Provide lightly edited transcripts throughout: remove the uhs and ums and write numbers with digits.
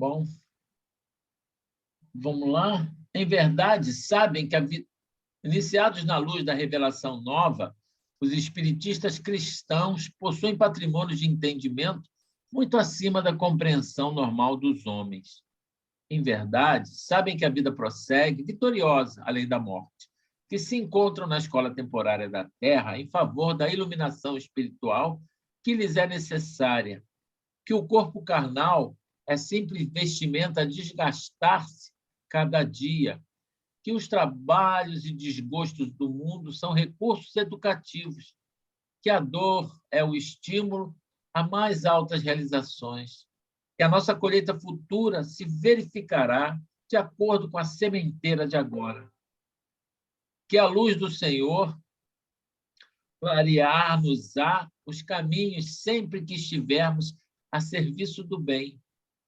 Bom, vamos lá. Em verdade, sabem que, iniciados na luz da revelação nova, os espiritistas cristãos possuem patrimônios de entendimento muito acima da compreensão normal dos homens. Em verdade, sabem que a vida prossegue vitoriosa além da morte, que se encontram na escola temporária da Terra em favor da iluminação espiritual que lhes é necessária, que o corpo carnal é simples vestimenta a desgastar-se cada dia, que os trabalhos e desgostos do mundo são recursos educativos, que a dor é o estímulo a mais altas realizações, que a nossa colheita futura se verificará de acordo com a sementeira de agora, que a luz do Senhor clarear-nos-á os caminhos sempre que estivermos a serviço do bem,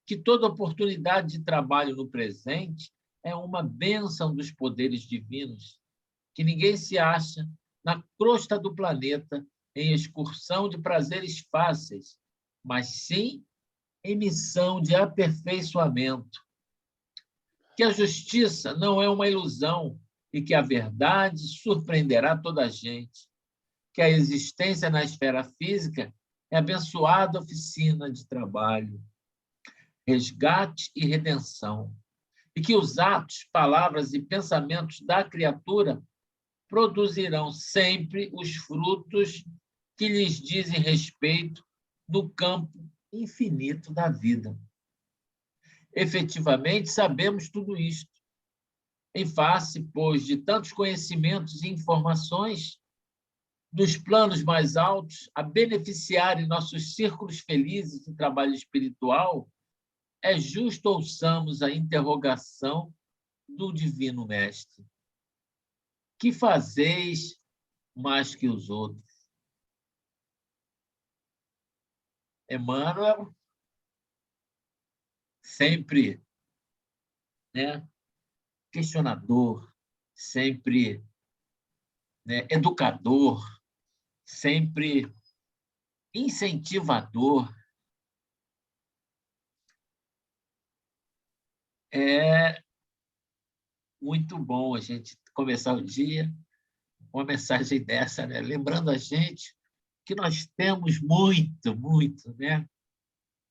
que toda oportunidade de trabalho no presente é uma bênção dos poderes divinos, que ninguém se acha na crosta do planeta em excursão de prazeres fáceis, mas sim em missão de aperfeiçoamento, que a justiça não é uma ilusão e que a verdade surpreenderá toda a gente, que a existência na esfera física é abençoada oficina de trabalho, resgate e redenção, e que os atos, palavras e pensamentos da criatura produzirão sempre os frutos que lhes dizem respeito no campo infinito da vida. Efetivamente, sabemos tudo isto. Em face, pois, de tantos conhecimentos e informações dos planos mais altos a beneficiarem nossos círculos felizes de trabalho espiritual, é justo ouçamos a interrogação do Divino Mestre. Que fazeis mais que os outros? Emmanuel, sempre, né, questionador, sempre, né, educador, sempre incentivador. É muito bom a gente começar o dia com uma mensagem dessa, né? Lembrando a gente que nós temos muito, né?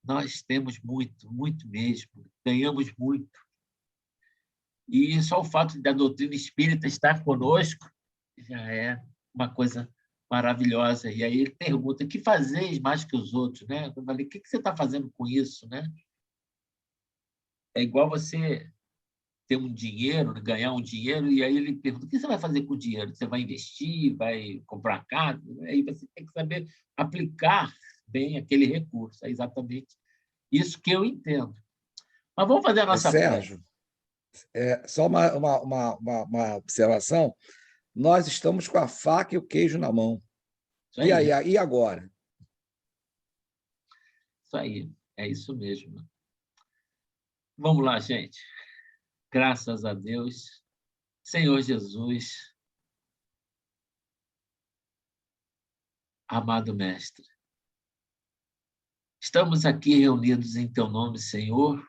Nós temos muito, muito mesmo, ganhamos muito. E só o fato da doutrina espírita estar conosco já é uma coisa maravilhosa. E aí ele pergunta: que fazeis mais que os outros? Né? Eu falei: o que você está fazendo com isso? Né? É igual você ter um dinheiro, ganhar um dinheiro, e aí ele pergunta: o que você vai fazer com o dinheiro? Você vai investir, vai comprar casa? Aí você tem que saber aplicar bem aquele recurso. É exatamente isso que eu entendo. Mas vamos fazer a nossa prece. Sérgio, só uma observação. Nós estamos com a faca e o queijo na mão. Isso E aí, aí, e agora? isso aí. É isso mesmo. Vamos lá, gente. Graças a Deus. Senhor Jesus, amado Mestre, estamos aqui reunidos em Teu nome, Senhor,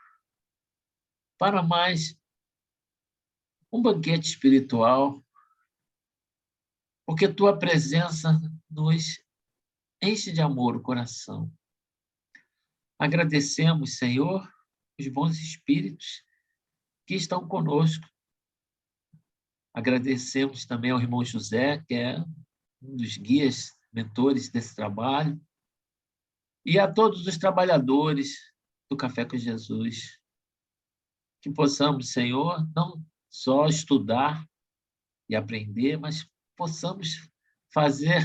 para mais um banquete espiritual, porque Tua presença nos enche de amor o coração. Agradecemos, Senhor, os bons espíritos que estão conosco. Agradecemos também ao irmão José, que é um dos guias, mentores desse trabalho, e a todos os trabalhadores do Café com Jesus. Que possamos, Senhor, não só estudar e aprender, mas possamos fazer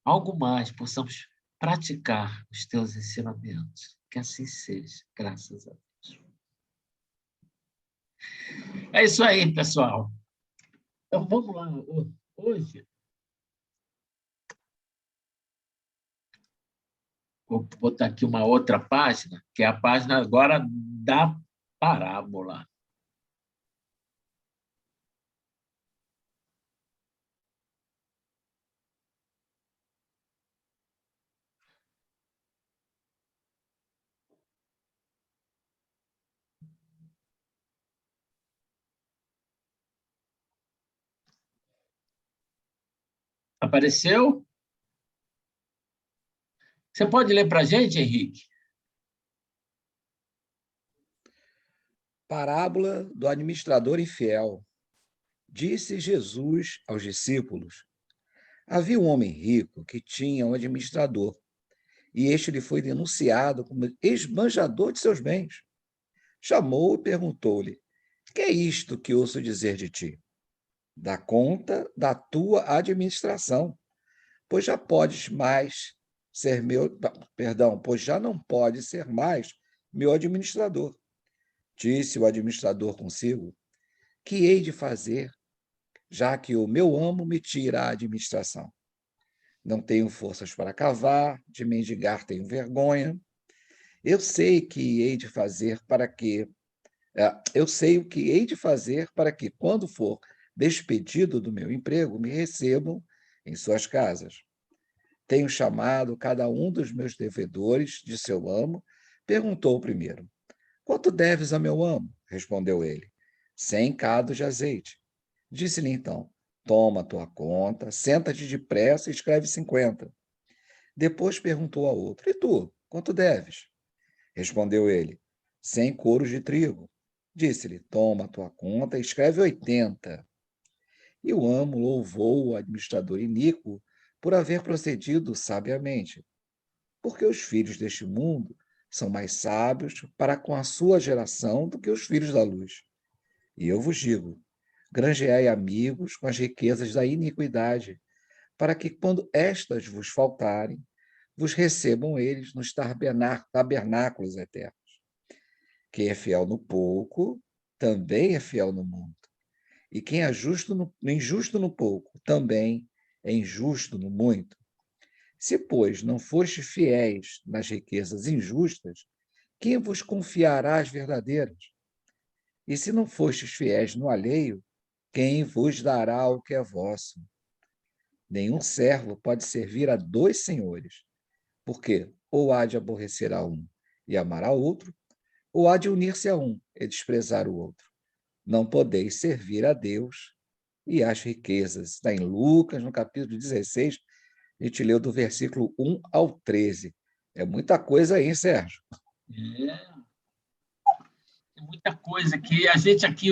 algo mais, possamos praticar os teus ensinamentos. Que assim seja, graças a Deus. É isso aí, pessoal. Então, vamos lá. Hoje, vou botar aqui uma outra página, que é a página agora da parábola. Apareceu? Você pode ler para a gente, Henrique? Parábola do administrador infiel. Disse Jesus aos discípulos: havia um homem rico que tinha um administrador, e este lhe foi denunciado como esbanjador de seus bens. Chamou-o e perguntou-lhe: que é isto que ouço dizer de ti? Dá conta da tua administração, pois já podes mais ser meu, perdão, pois já não pode ser mais meu administrador. Disse o administrador consigo: que hei de fazer, já que o meu amo me tira a administração? Não tenho forças para cavar, de mendigar tenho vergonha. Eu sei que hei de fazer para que eu sei o que hei de fazer para que, quando for despedido do meu emprego, me recebam em suas casas. Tenho chamado cada um dos meus devedores de seu amo. Perguntou o primeiro: quanto deves a meu amo? Respondeu ele: 100 cados de azeite. Disse-lhe então: toma a tua conta, senta-te depressa e escreve 50. Depois perguntou ao outro: e tu, quanto deves? Respondeu ele: 100 coros de trigo. Disse-lhe: toma a tua conta e escreve 80. E o amo louvou o administrador iníquo por haver procedido sabiamente, porque os filhos deste mundo são mais sábios para com a sua geração do que os filhos da luz. E eu vos digo: granjeai amigos com as riquezas da iniquidade, para que, quando estas vos faltarem, vos recebam eles nos tabernáculos eternos. Quem é fiel no pouco, também é fiel no muito. E quem é injusto no pouco, também é injusto no muito. Se, pois, não fostes fiéis nas riquezas injustas, quem vos confiará as verdadeiras? E se não fostes fiéis no alheio, quem vos dará o que é vosso? Nenhum servo pode servir a dois senhores, porque ou há de aborrecer a um e amar a outro, ou há de unir-se a um e desprezar o outro. Não podeis servir a Deus e às riquezas. Está em Lucas, no capítulo 16, a gente leu do versículo 1 ao 13. É muita coisa aí, hein, Sérgio? É, tem muita coisa que a gente aqui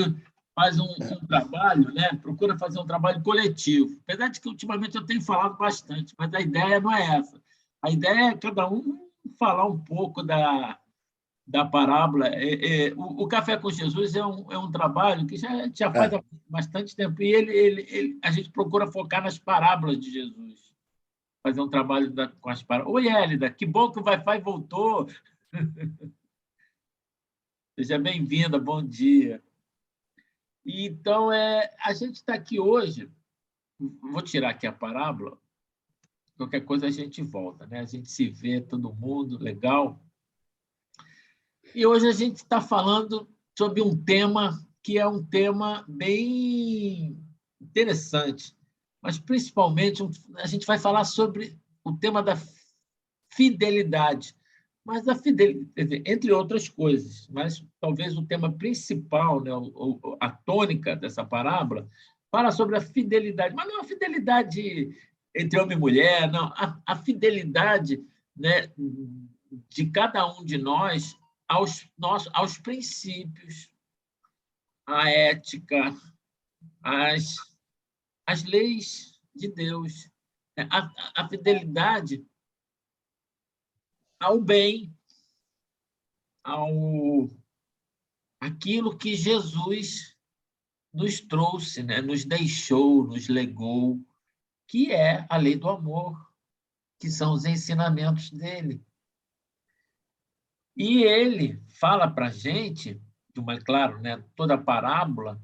faz um trabalho, né? Procura fazer um trabalho coletivo. Apesar de que ultimamente eu tenho falado bastante, mas a ideia não é essa. A ideia é cada um falar um pouco da parábola. O Café com Jesus é um trabalho que já faz É, há bastante tempo, e a gente procura focar nas parábolas de Jesus, fazer um trabalho com as parábolas. Oi, Hélida, que bom que o Wi-Fi voltou. Seja bem-vinda, bom dia. Então, a gente está aqui hoje, vou tirar aqui a parábola, qualquer coisa a gente volta, né? A gente se vê, todo mundo, legal. E hoje a gente está falando sobre um tema que é um tema bem interessante, mas principalmente a gente vai falar sobre o tema da fidelidade. Mas a fidelidade, entre outras coisas, mas talvez o tema principal, né, a tônica dessa parábola, fala sobre a fidelidade, mas não a fidelidade entre homem e mulher, não, a fidelidade, né, de cada um de nós aos princípios, à ética, às, às leis de Deus, a fidelidade ao bem, ao aquilo que Jesus nos trouxe, né? Nos deixou, nos legou, que é a lei do amor, que são os ensinamentos dele. E ele fala para a gente, claro, né? Toda parábola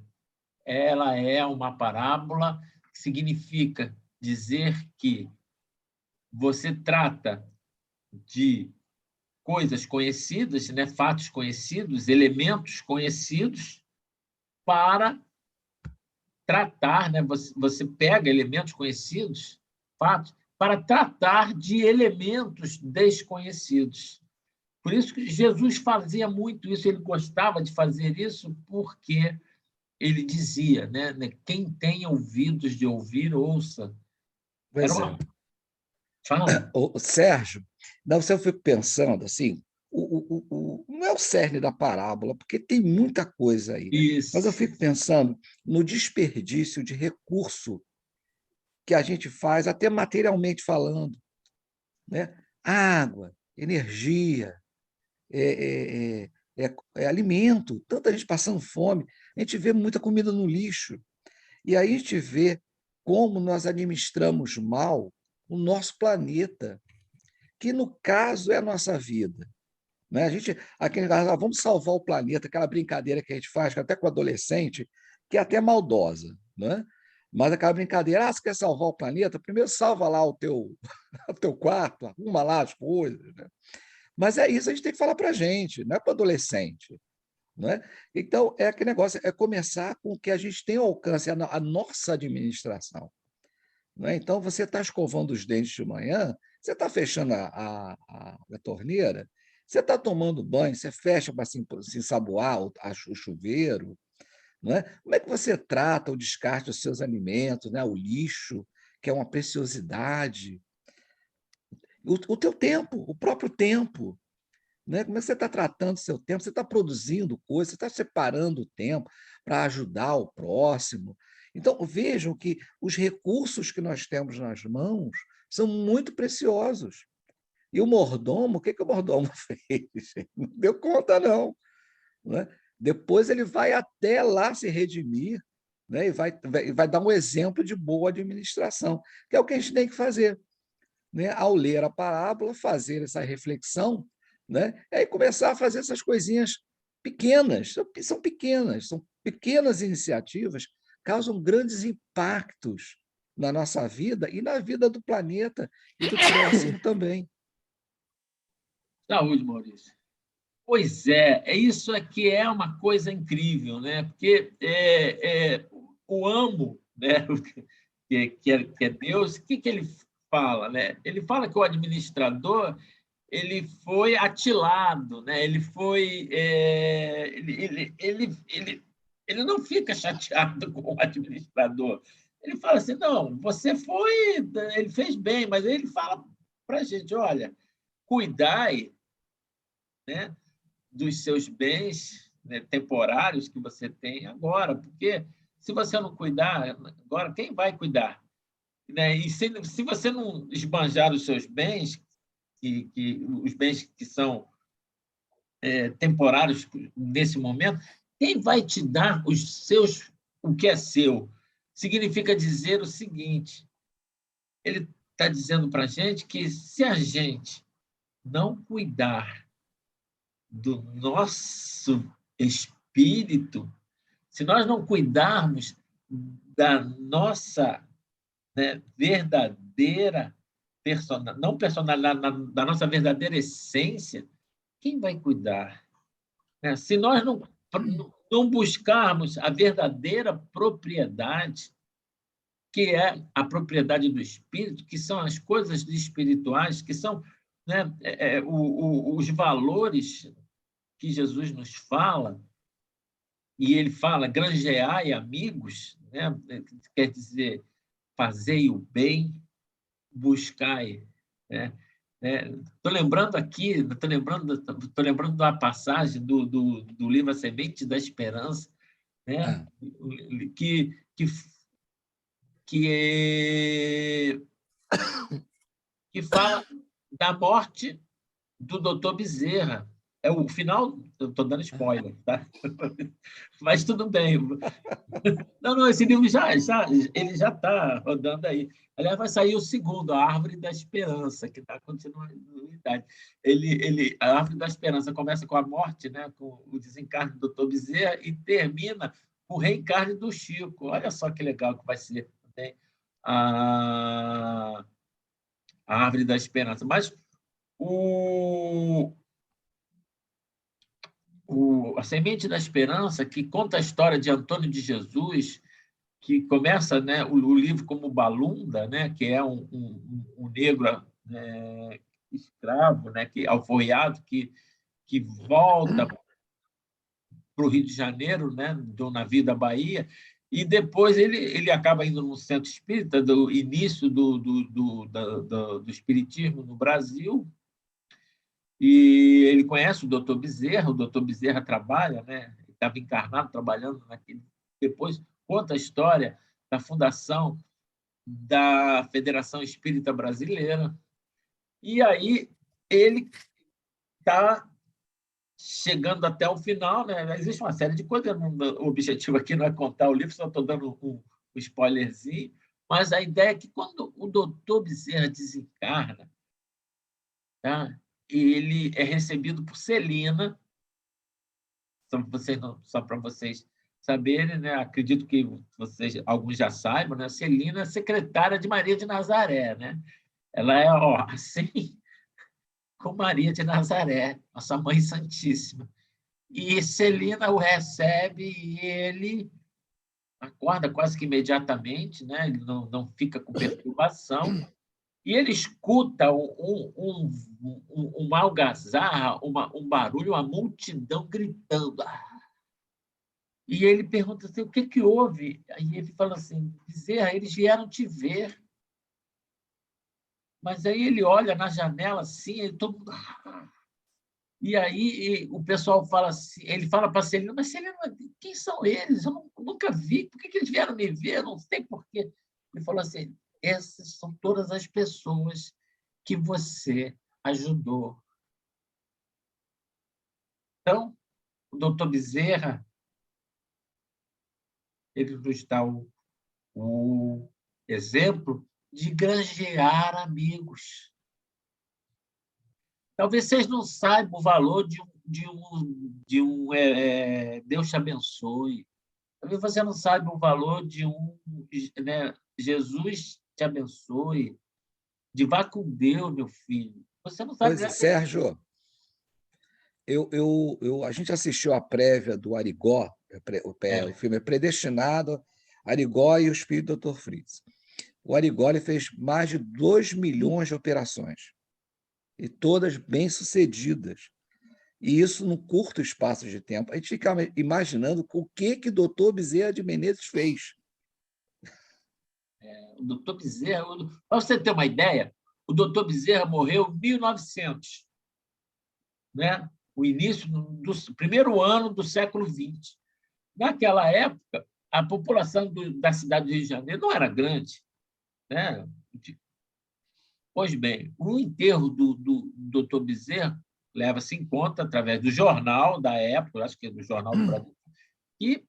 ela é uma parábola que significa dizer que você trata de coisas conhecidas, né? Fatos conhecidos, elementos conhecidos, para tratar, né? Você pega elementos conhecidos, fatos, para tratar de elementos desconhecidos. Por isso que Jesus fazia muito isso, ele gostava de fazer isso, porque ele dizia, né? Quem tem ouvidos de ouvir, ouça. Era Pois é. uma... Fala. O Sérgio, não, se eu fico pensando assim, não é o cerne da parábola, porque tem muita coisa aí, mas eu Isso. fico pensando no desperdício de recurso que a gente faz, até materialmente falando, né? Água, energia, é, é, é alimento, tanta gente passando fome, a gente vê muita comida no lixo, e aí a gente vê como nós administramos mal o nosso planeta, que no caso é a nossa vida. Né? A gente, aquele, vamos salvar o planeta, aquela brincadeira que a gente faz até com adolescente, que é até maldosa, né? Mas aquela brincadeira, você quer salvar o planeta? Primeiro salva lá o teu, o teu quarto, arruma lá as coisas. Né? Mas é isso, a gente tem que falar para a gente, não é para adolescente. Né? Então, é aquele negócio, é começar com o que a gente tem ao alcance, a nossa administração. Né? Então, você está escovando os dentes de manhã, você está fechando a torneira, você está tomando banho, você fecha para se ensaboar o chuveiro. Não é? Como é que você trata o descarte dos seus alimentos, né? O lixo, que é uma preciosidade? O teu tempo, o próprio tempo. Né? Como é que você está tratando o seu tempo? Você está produzindo coisas, você está separando o tempo para ajudar o próximo. Então, vejam que os recursos que nós temos nas mãos são muito preciosos. E o mordomo, o que, que o mordomo fez? Não deu conta, não. Né? Depois ele vai até lá se redimir, né? E vai dar um exemplo de boa administração, que é o que a gente tem que fazer, né? Ao ler a parábola, fazer essa reflexão, né? E aí começar a fazer essas coisinhas pequenas, são pequenas iniciativas, causam grandes impactos na nossa vida e na vida do planeta e do próximo também. Saúde, Maurício. Pois é isso aqui é uma coisa incrível, né? Porque o amo, né? Que é Deus, o que ele fala, né? Ele fala que o administrador ele foi atilado, né? Ele não fica chateado com o administrador. Ele fala assim, não, você foi, ele fez bem, mas ele fala para a gente, olha, cuidai, né, dos seus bens, né, temporários que você tem agora, porque se você não cuidar agora, quem vai cuidar? Né? E se você não esbanjar os seus bens, os bens que são temporários nesse momento, quem vai te dar o que é seu? Significa dizer o seguinte: ele está dizendo para a gente que se a gente não cuidar do nosso espírito, se nós não cuidarmos da nossa, né, verdadeira não personalidade, da nossa verdadeira essência, quem vai cuidar? Né? Se nós não buscarmos a verdadeira propriedade, que é a propriedade do espírito, que são as coisas espirituais, que são, né, os valores que Jesus nos fala, e ele fala granjeai amigos, né? Quer dizer, fazei o bem, buscai. Né? Estou lembrando aqui, estou lembrando da passagem do livro A Semente da Esperança, né? Ah, que, que, que, que fala da morte do doutor Bezerra. É o final, estou dando spoiler, tá? Mas tudo bem. Não, não, esse livro ele já está rodando aí. Aliás, vai sair o segundo, A Árvore da Esperança, que está continuidade. A Árvore da Esperança começa com a morte, né, com o desencarne do Dr. Bezerra, e termina com o reencarne do Chico. Olha só que legal que vai ser também a, a Árvore da Esperança. Mas o, A Semente da Esperança, que conta a história de Antônio de Jesus, que começa, né, o livro como Balunda, né, que é um negro, né, escravo, né, alforriado, que volta para o Rio de Janeiro, né, do navio da Bahia, E depois ele acaba indo no centro espírita, do início do espiritismo no Brasil, e ele conhece o doutor Bezerra. O doutor Bezerra trabalha, né? Estava encarnado trabalhando naquele. Depois conta a história da fundação da Federação Espírita Brasileira. E aí ele está chegando até o final, né? Existe uma série de coisas. O objetivo aqui não é contar o livro, só estou dando um spoilerzinho, mas a ideia é que quando o doutor Bezerra desencarna, tá? Ele é recebido por Celina, só para vocês saberem, né? Acredito que vocês, alguns já saibam, né? Celina é secretária de Maria de Nazaré, né? Ela é, assim, com Maria de Nazaré, nossa Mãe Santíssima. E Celina o recebe e ele acorda quase que imediatamente, né? Ele não fica com perturbação, e ele escuta uma algazarra, um barulho, uma multidão gritando. E ele pergunta assim, o que, que houve? Aí ele fala assim, Bezerra, eles vieram te ver. Mas aí ele olha na janela assim, e todo mundo... E aí o pessoal fala assim, ele fala para a Celina, mas Celina, quem são eles? Eu nunca vi, por que eles vieram me ver? Eu não sei por quê. Ele falou assim, essas são todas as pessoas que você ajudou. Então, o doutor Bezerra, ele nos dá o exemplo de granjear amigos. Talvez vocês não saibam o valor de um Deus te abençoe. Talvez você não saiba o valor de né, Jesus te abençoe, de vá com Deus, meu filho. Você não sabe. Pois é, Sérgio, a gente assistiu a prévia do Arigó, o filme é Predestinado, Arigó e o Espírito do Dr. Fritz. O Arigó ele fez mais de 2 milhões de operações, e todas bem-sucedidas. E isso num curto espaço de tempo. A gente fica imaginando o que o doutor Bezerra de Menezes fez. O doutor Bezerra, para você ter uma ideia, o doutor Bezerra morreu em 1900, né? O início do primeiro ano do século XX. Naquela época, a população da cidade do Rio de Janeiro não era grande, né? Pois bem, o enterro do doutor Bezerra leva-se em conta através do jornal da época, acho que é do Jornal do Brasil, e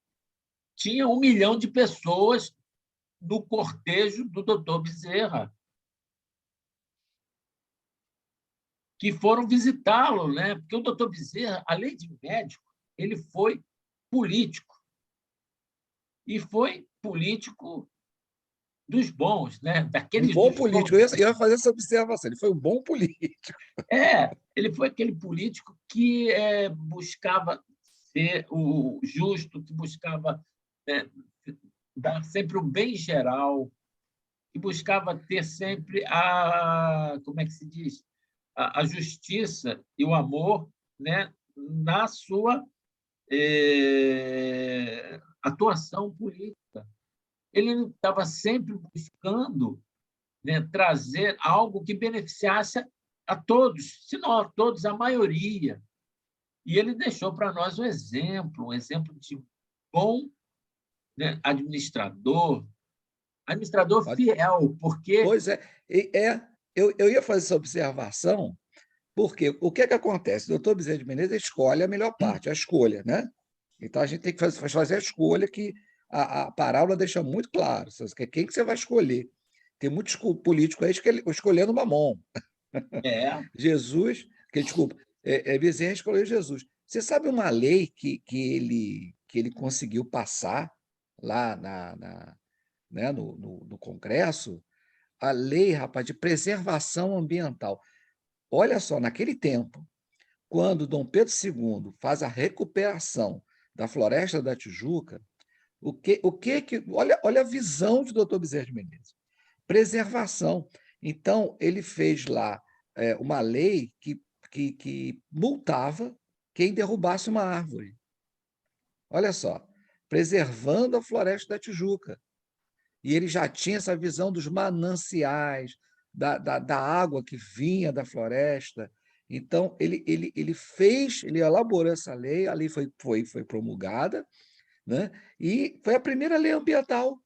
tinha 1 milhão de pessoas no cortejo do doutor Bezerra, que foram visitá-lo, né? Porque o doutor Bezerra, além de médico, ele foi político. E foi político dos bons, né? Um Daqueles bom dos político. bons. Eu ia fazer essa observação. Ele foi um bom político. Ele foi aquele político que buscava ser o justo, que buscava, né, dar sempre o bem geral, que buscava ter sempre como é que se diz? A justiça e o amor, né, na sua atuação política. Ele estava sempre buscando, né, trazer algo que beneficiasse a todos, se não a todos, a maioria. E ele deixou para nós um exemplo de bom, né, administrador fiel, porque Pois é. Eu ia fazer essa observação, porque o que é que acontece? O doutor Bezerra de Menezes escolhe a melhor parte, a escolha, né? Então a gente tem que fazer a escolha que a parábola deixa muito claro. Quem que você vai escolher? Tem muitos políticos aí escolhendo Mamon. é, Jesus, desculpa, Bezerra escolheu Jesus. Você sabe uma lei que ele conseguiu passar lá né, no Congresso? A lei, rapaz, de preservação ambiental. Olha só, naquele tempo, quando Dom Pedro II faz a recuperação da Floresta da Tijuca, olha a visão de Dr. Bezerra de Menezes. Preservação. Então, ele fez lá uma lei que multava quem derrubasse uma árvore. Olha só. preservando a Floresta da Tijuca. E ele já tinha essa visão dos mananciais, da água que vinha da floresta. Então, ele elaborou essa lei, a lei foi promulgada, né? E foi a primeira lei ambiental.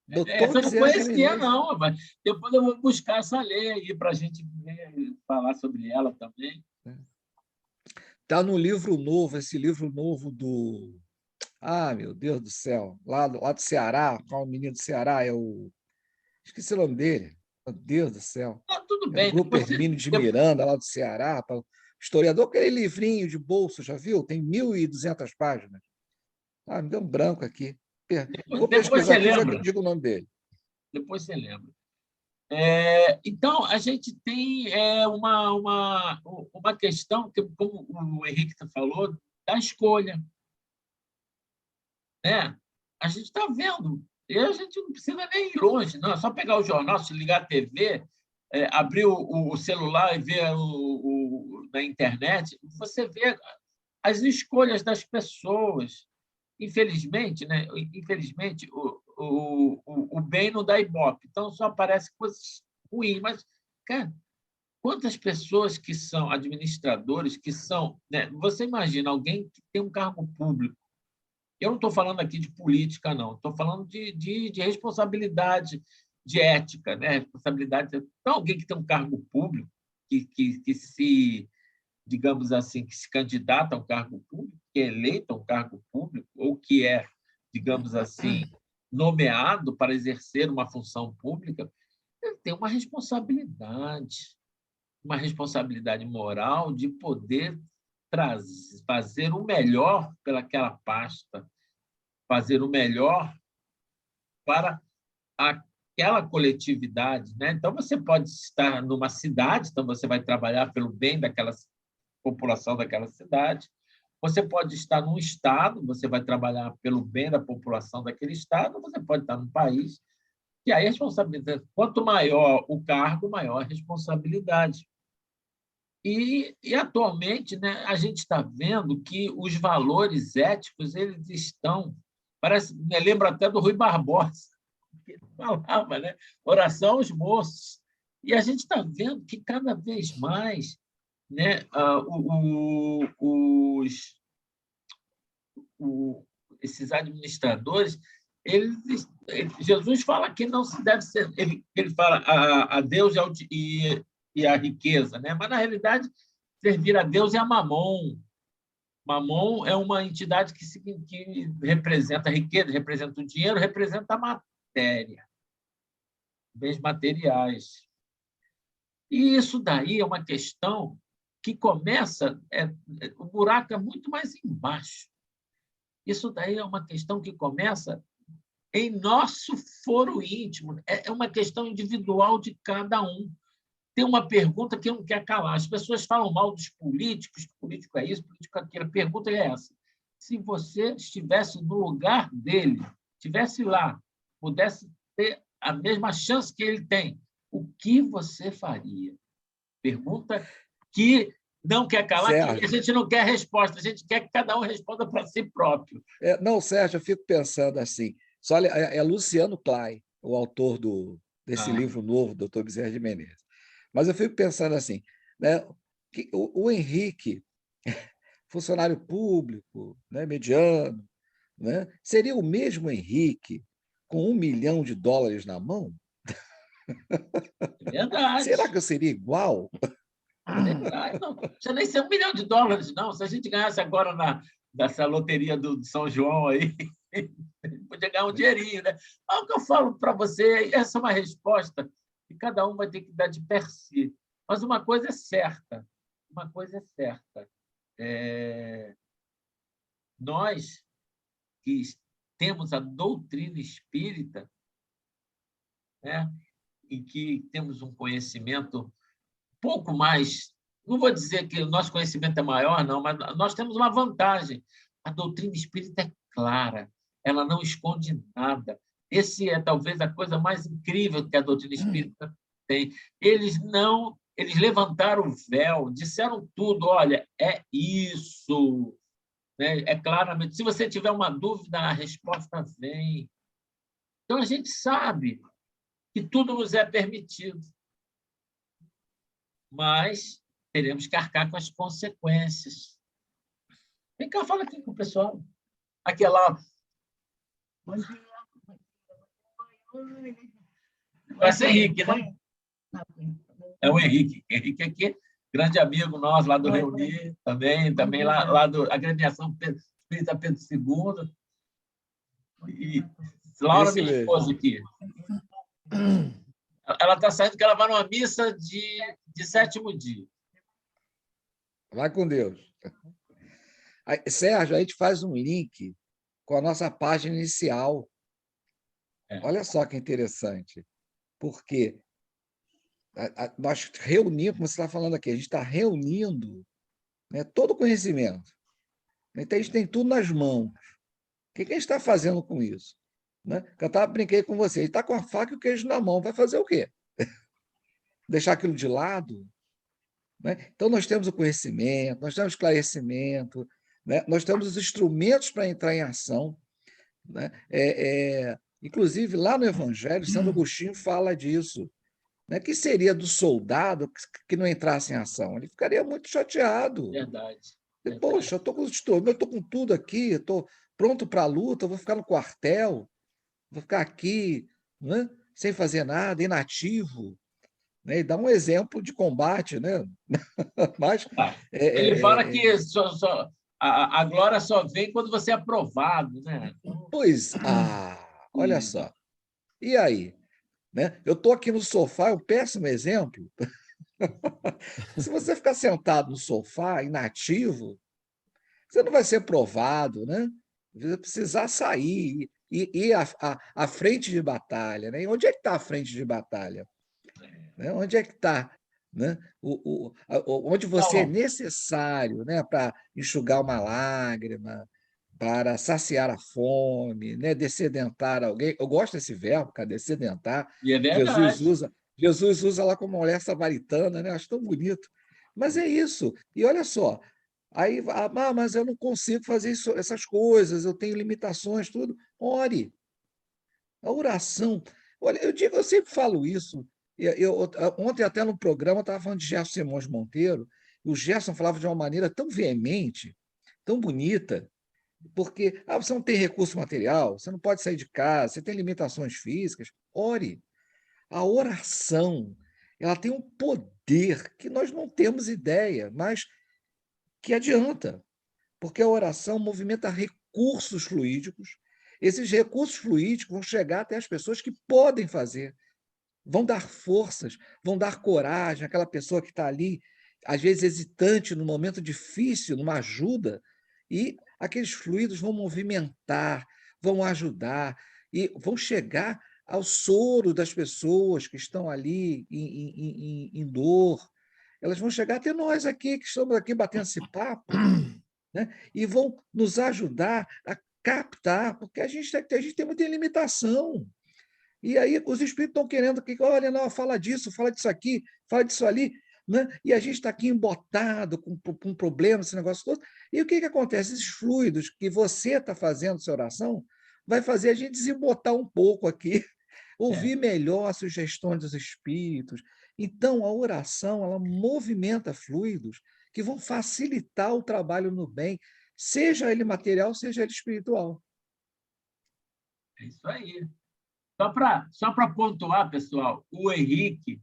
Doutor Essa eu não Bezerra de conhecia, Menezes. não, mas depois eu vou buscar essa lei aí para a gente falar sobre ela também. Está no livro novo, esse livro novo do. Ah, meu Deus do céu, lá do Ceará, qual o menino do Ceará? Esqueci o nome dele. Meu Deus do céu. Ah, tudo É do bem, grupo Hermínio de Miranda, lá do Ceará. Historiador, aquele livrinho de bolso, já viu? Tem 1.200 páginas. Ah, me deu um branco aqui. Vou depois pesquisar você aqui, já lembra. digo o nome dele. Depois você lembra. Então, a gente tem uma questão, que, como o Henrique falou, da escolha. Né? A gente está vendo, e a gente não precisa nem ir longe, não, é só pegar o jornal, se ligar a TV, abrir o celular e ver na internet, você vê as escolhas das pessoas. Infelizmente, né? Infelizmente o bem não dá ibope, então só aparece coisas ruins. Mas, cara, quantas pessoas que são administradores, que são. Né? Você imagina alguém que tem um cargo público. Eu não estou falando aqui de política, não. Estou falando de responsabilidade, de ética, né? Responsabilidade. Então, alguém que tem um cargo público, que se, digamos assim, que se candidata a um cargo público, que é eleito a um cargo público, ou que é, digamos assim, nomeado para exercer uma função pública, ele tem uma responsabilidade moral de poder fazer o melhor pelaquela pasta, fazer o melhor para aquela coletividade. Né? Então, você pode estar numa cidade, então você vai trabalhar pelo bem daquela população daquela cidade. Você pode estar num estado, você vai trabalhar pelo bem da população daquele estado, ou você pode estar num país, e aí a responsabilidade, quanto maior o cargo, maior a responsabilidade. Atualmente, né, a gente está vendo que os valores éticos eles estão. Parece, me lembra até do Rui Barbosa, que ele falava, né? Oração aos moços. E a gente está vendo que cada vez mais, né, esses administradores, Jesus fala que não se deve ser. Ele fala a Deus e a riqueza, né? Mas, na realidade, servir a Deus é a Mamon. Mamon é uma entidade que representa a riqueza, representa o dinheiro, representa a matéria, bens materiais. E isso daí é uma questão que começa, o buraco é muito mais embaixo. Isso daí é uma questão que começa em nosso foro íntimo, é uma questão individual de cada um. Tem uma pergunta que não quer calar. As pessoas falam mal dos políticos, político é isso, político é aquilo. A pergunta é essa: se você estivesse no lugar dele, estivesse lá, pudesse ter a mesma chance que ele tem, o que você faria? Pergunta que não quer calar, que a Sérgio, gente não quer resposta, a gente quer que cada um responda para si próprio. não, Sérgio, eu fico pensando assim. Só olha, é Luciano Klein, o autor desse Ah, livro novo, Doutor Bezerra de Menezes. Mas eu fico pensando assim, né, que o Henrique, funcionário público, né, mediano, né, seria o mesmo Henrique com US$ 1 milhão na mão? é verdade. Será que eu seria igual? Verdade. Não precisa nem ser US$ 1 milhão, não. Se a gente ganhasse agora nessa loteria do São João aí, podia ganhar um dinheirinho, né? Mas o que eu falo para você, essa é uma resposta que cada um vai ter que dar de per si. Mas uma coisa é certa. É, nós que temos a doutrina espírita, né, e que temos um conhecimento pouco mais. Não vou dizer que o nosso conhecimento é maior, não, mas nós temos uma vantagem. A doutrina espírita é clara, ela não esconde nada. Esse é talvez a coisa mais incrível que a doutrina espírita tem. Eles levantaram o véu, disseram tudo. Olha, é isso. né? É claramente. Se você tiver uma dúvida, a resposta vem. Então, a gente sabe que tudo nos é permitido, mas teremos que arcar com as consequências. Vem cá, fala aqui com o pessoal. Aquela. Vai ser Henrique, né? É o Henrique. Henrique aqui, grande amigo nosso lá do Reunir, também lá do Agremiação Espírita Pedro II. E Laura, Esse minha mesmo. esposa aqui. Ela está saindo que ela vai numa missa de sétimo dia. Vai com Deus. Aí, Sérgio, a gente faz um link com a nossa página inicial. Olha só que interessante. Porque nós reunimos, como você está falando aqui, a gente está reunindo, né, todo o conhecimento. Então, a gente tem tudo nas mãos. O que a gente está fazendo com isso? Né? Brinquei com você, ele está com a faca e o queijo na mão, vai fazer o quê? Deixar aquilo de lado? Né? Então, nós temos o conhecimento, nós temos esclarecimento, né? Nós temos os instrumentos para entrar em ação. Né? Inclusive, lá no Evangelho, Santo Agostinho fala disso. Né? Que seria do soldado que não entrasse em ação? Ele ficaria muito chateado. Verdade. Poxa, eu estou com tudo aqui, estou pronto para a luta, eu vou ficar no quartel, vou ficar aqui, né? Sem fazer nada, inativo. Né? E dá um exemplo de combate, né? Mas Ele fala que a glória só vem quando você é aprovado, né? pois, olha só. E aí? Né? Eu estou aqui no sofá, é um péssimo exemplo. Se você ficar sentado no sofá, inativo, você não vai ser provado, né? Você vai precisar sair e ir à frente de batalha. Né? E onde é que está a frente de batalha? Né? Onde é que está? Né? Onde você é Não, necessário, né? Para enxugar uma lágrima, para saciar a fome, né? Dessedentar alguém. Eu gosto desse verbo, cara, dessedentar. e é Jesus verdade. usa, Jesus usa lá como mulher samaritana, né? Acho tão bonito. Mas é isso. E olha só, aí, mas eu não consigo fazer isso, essas coisas, eu tenho limitações, tudo. Ore. A oração. Olha, eu sempre falo isso. Ontem, até no programa, eu estava falando de Gerson Simões Monteiro, e o Gerson falava de uma maneira tão veemente, tão bonita, porque você não tem recurso material, você não pode sair de casa, você tem limitações físicas. Ore. A oração, ela tem um poder que nós não temos ideia, mas que adianta, porque a oração movimenta recursos fluídicos. Esses recursos fluídicos vão chegar até as pessoas que podem fazer, vão dar forças, vão dar coragem àquela pessoa que está ali, às vezes hesitante, num momento difícil, numa ajuda, e aqueles fluidos vão movimentar, vão ajudar e vão chegar ao soro das pessoas que estão ali em dor. Elas vão chegar até nós aqui, que estamos aqui batendo esse papo, né? E vão nos ajudar a captar, porque a gente tem muita limitação. E aí os espíritos estão querendo que, olha, não, fala disso aqui, fala disso ali, né? E a gente está aqui embotado com problemas, esse negócio todo. E o que acontece? Esses fluidos que você está fazendo sua oração vai fazer a gente desembotar um pouco aqui, ouvir melhor as sugestões dos espíritos. Então, a oração, ela movimenta fluidos que vão facilitar o trabalho no bem, seja ele material, seja ele espiritual. É isso aí. Só para pontuar, pessoal, o Henrique,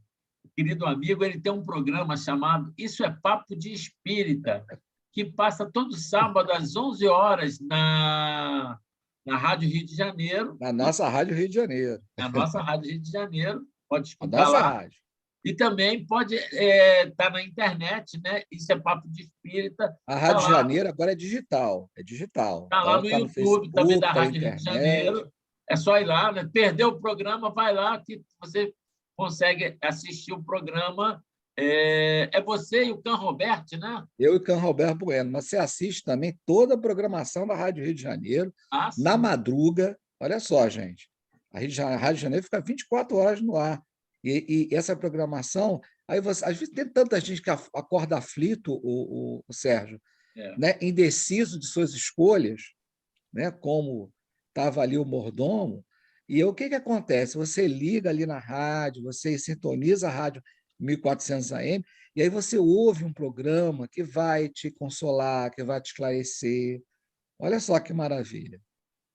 querido amigo, ele tem um programa chamado Isso é Papo de Espírita, que passa todo sábado às 11 horas na Rádio Rio de Janeiro. Na nossa Rádio Rio de Janeiro. Na nossa Rádio Rio de Janeiro, pode A escutar nossa lá. rádio. E também pode estar na internet, né? Isso é Papo de Espírita. A Está Rádio de lá, Janeiro agora é digital. É digital. tá lá Ela no está no YouTube também Facebook, da está na Rádio Rio de internet. Janeiro. É só ir lá, né? Perdeu o programa, vai lá que você consegue assistir o programa. É você e o Can Roberto, né? Eu e o Can Roberto Bueno. Mas você assiste também toda a programação da Rádio Rio de Janeiro, Ah, na sim. madruga. Olha só, gente. A Rádio de Janeiro fica 24 horas no ar. E essa programação. Aí você, às vezes tem tanta gente que acorda aflito, o Sérgio, né, indeciso de suas escolhas, né, como estava ali o mordomo. E o que, que acontece? Você liga ali na rádio, você sintoniza a rádio 1400 AM, e aí você ouve um programa que vai te consolar, que vai te esclarecer. Olha só que maravilha.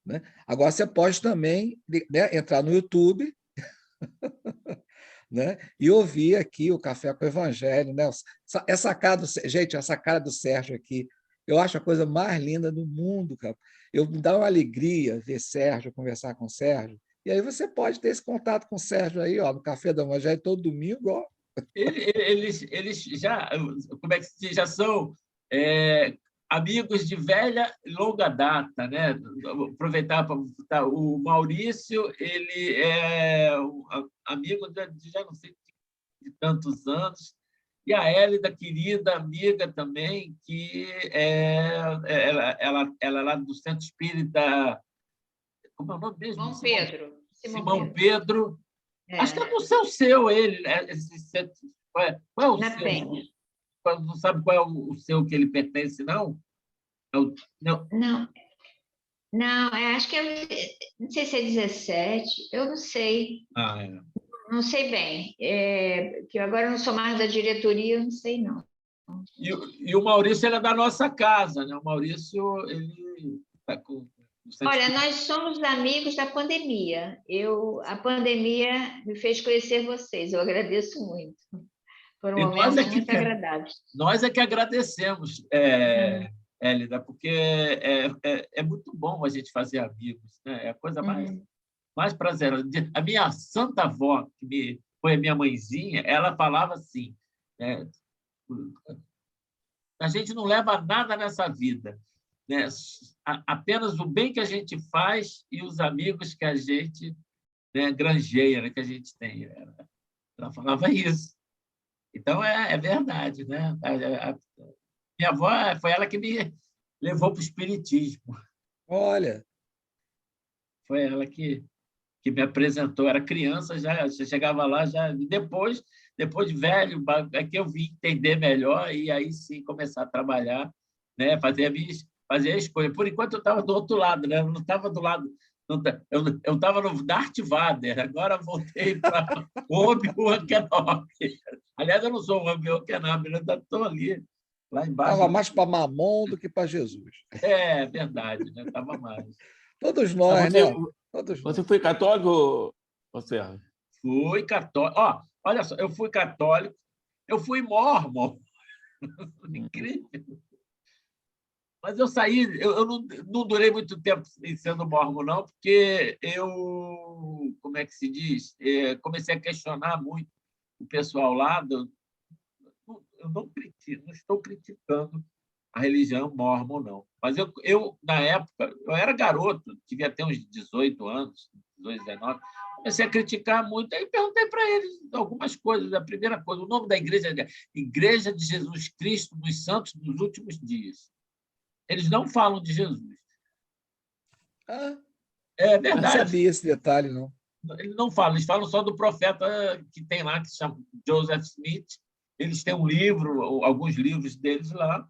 Né? Agora, você pode também, né, entrar no YouTube, né, e ouvir aqui o Café com o Evangelho. Né? Essa cara gente, essa cara do Sérgio aqui, eu acho a coisa mais linda do mundo, cara. Me dá uma alegria ver Sérgio, conversar com o Sérgio. E aí você pode ter esse contato com o Sérgio aí, ó, no Café do Evangelho todo domingo. Ó. Eles já, como é que se diz, já são amigos de velha e longa data, né? Aproveitar para o Maurício, ele é amigo de já não sei de tantos anos, e a Hélida, querida amiga também, que ela é lá do Centro Espírita, como é o nome mesmo? Simão Pedro. Simão Pedro. É. Acho que é no seu, ele. Qual é o Na seu? Penha. Não sabe qual é o seu que ele pertence, não? Não. Não, acho que não sei se é 17, eu não sei. Não sei bem. Que agora eu não sou mais da diretoria, eu não sei, não. E o Maurício, ele é da nossa casa, né? O Maurício, ele está com... Olha, nós somos amigos da pandemia. A pandemia me fez conhecer vocês, eu agradeço muito. Foram momentos muito agradáveis. Nós é que agradecemos, Hélida, porque é muito bom a gente fazer amigos, né? É a coisa mais prazerosa. A minha santa avó, que foi a minha mãezinha, ela falava assim, né? A gente não leva nada nessa vida, né? Apenas o bem que a gente faz e os amigos que a gente, né, granjeia, né, que a gente tem. Ela falava isso. Então, é verdade. Né? Minha avó foi ela que me levou para o espiritismo. Olha! Foi ela que me apresentou. Era criança, já chegava lá, já depois de velho, é que eu vim entender melhor e aí sim começar a trabalhar, né? Fazer a escolha. Por enquanto, eu estava do outro lado, né? Eu não estava do lado... Eu estava no Darth Vader, agora voltei para o Obi-Wan Kenobi. Aliás, eu não sou o Obi-Wan Kenobi, eu ainda estou ali, lá embaixo. Estava mais para Mamon do que para Jesus. É verdade, né? Estava mais. Todos nós, né? Você foi católico, Sérgio? Fui católico. Olha só, eu fui católico, eu fui mórmon. Incrível. Mas eu saí, eu não durei muito tempo sendo mórmon, não, porque eu, como é que se diz, comecei a questionar muito o pessoal lá. Eu não estou criticando a religião mórmon, não. Mas eu, na época, eu era garoto, devia ter uns 18 anos, 18, 19, comecei a criticar muito, aí perguntei para eles algumas coisas. A primeira coisa, o nome da igreja é Igreja de Jesus Cristo dos Santos dos Últimos Dias. Eles não falam de Jesus. É verdade. Não sabia esse detalhe, não. Eles não falam, eles falam só do profeta que tem lá, que se chama Joseph Smith. Eles têm um livro, alguns livros deles lá,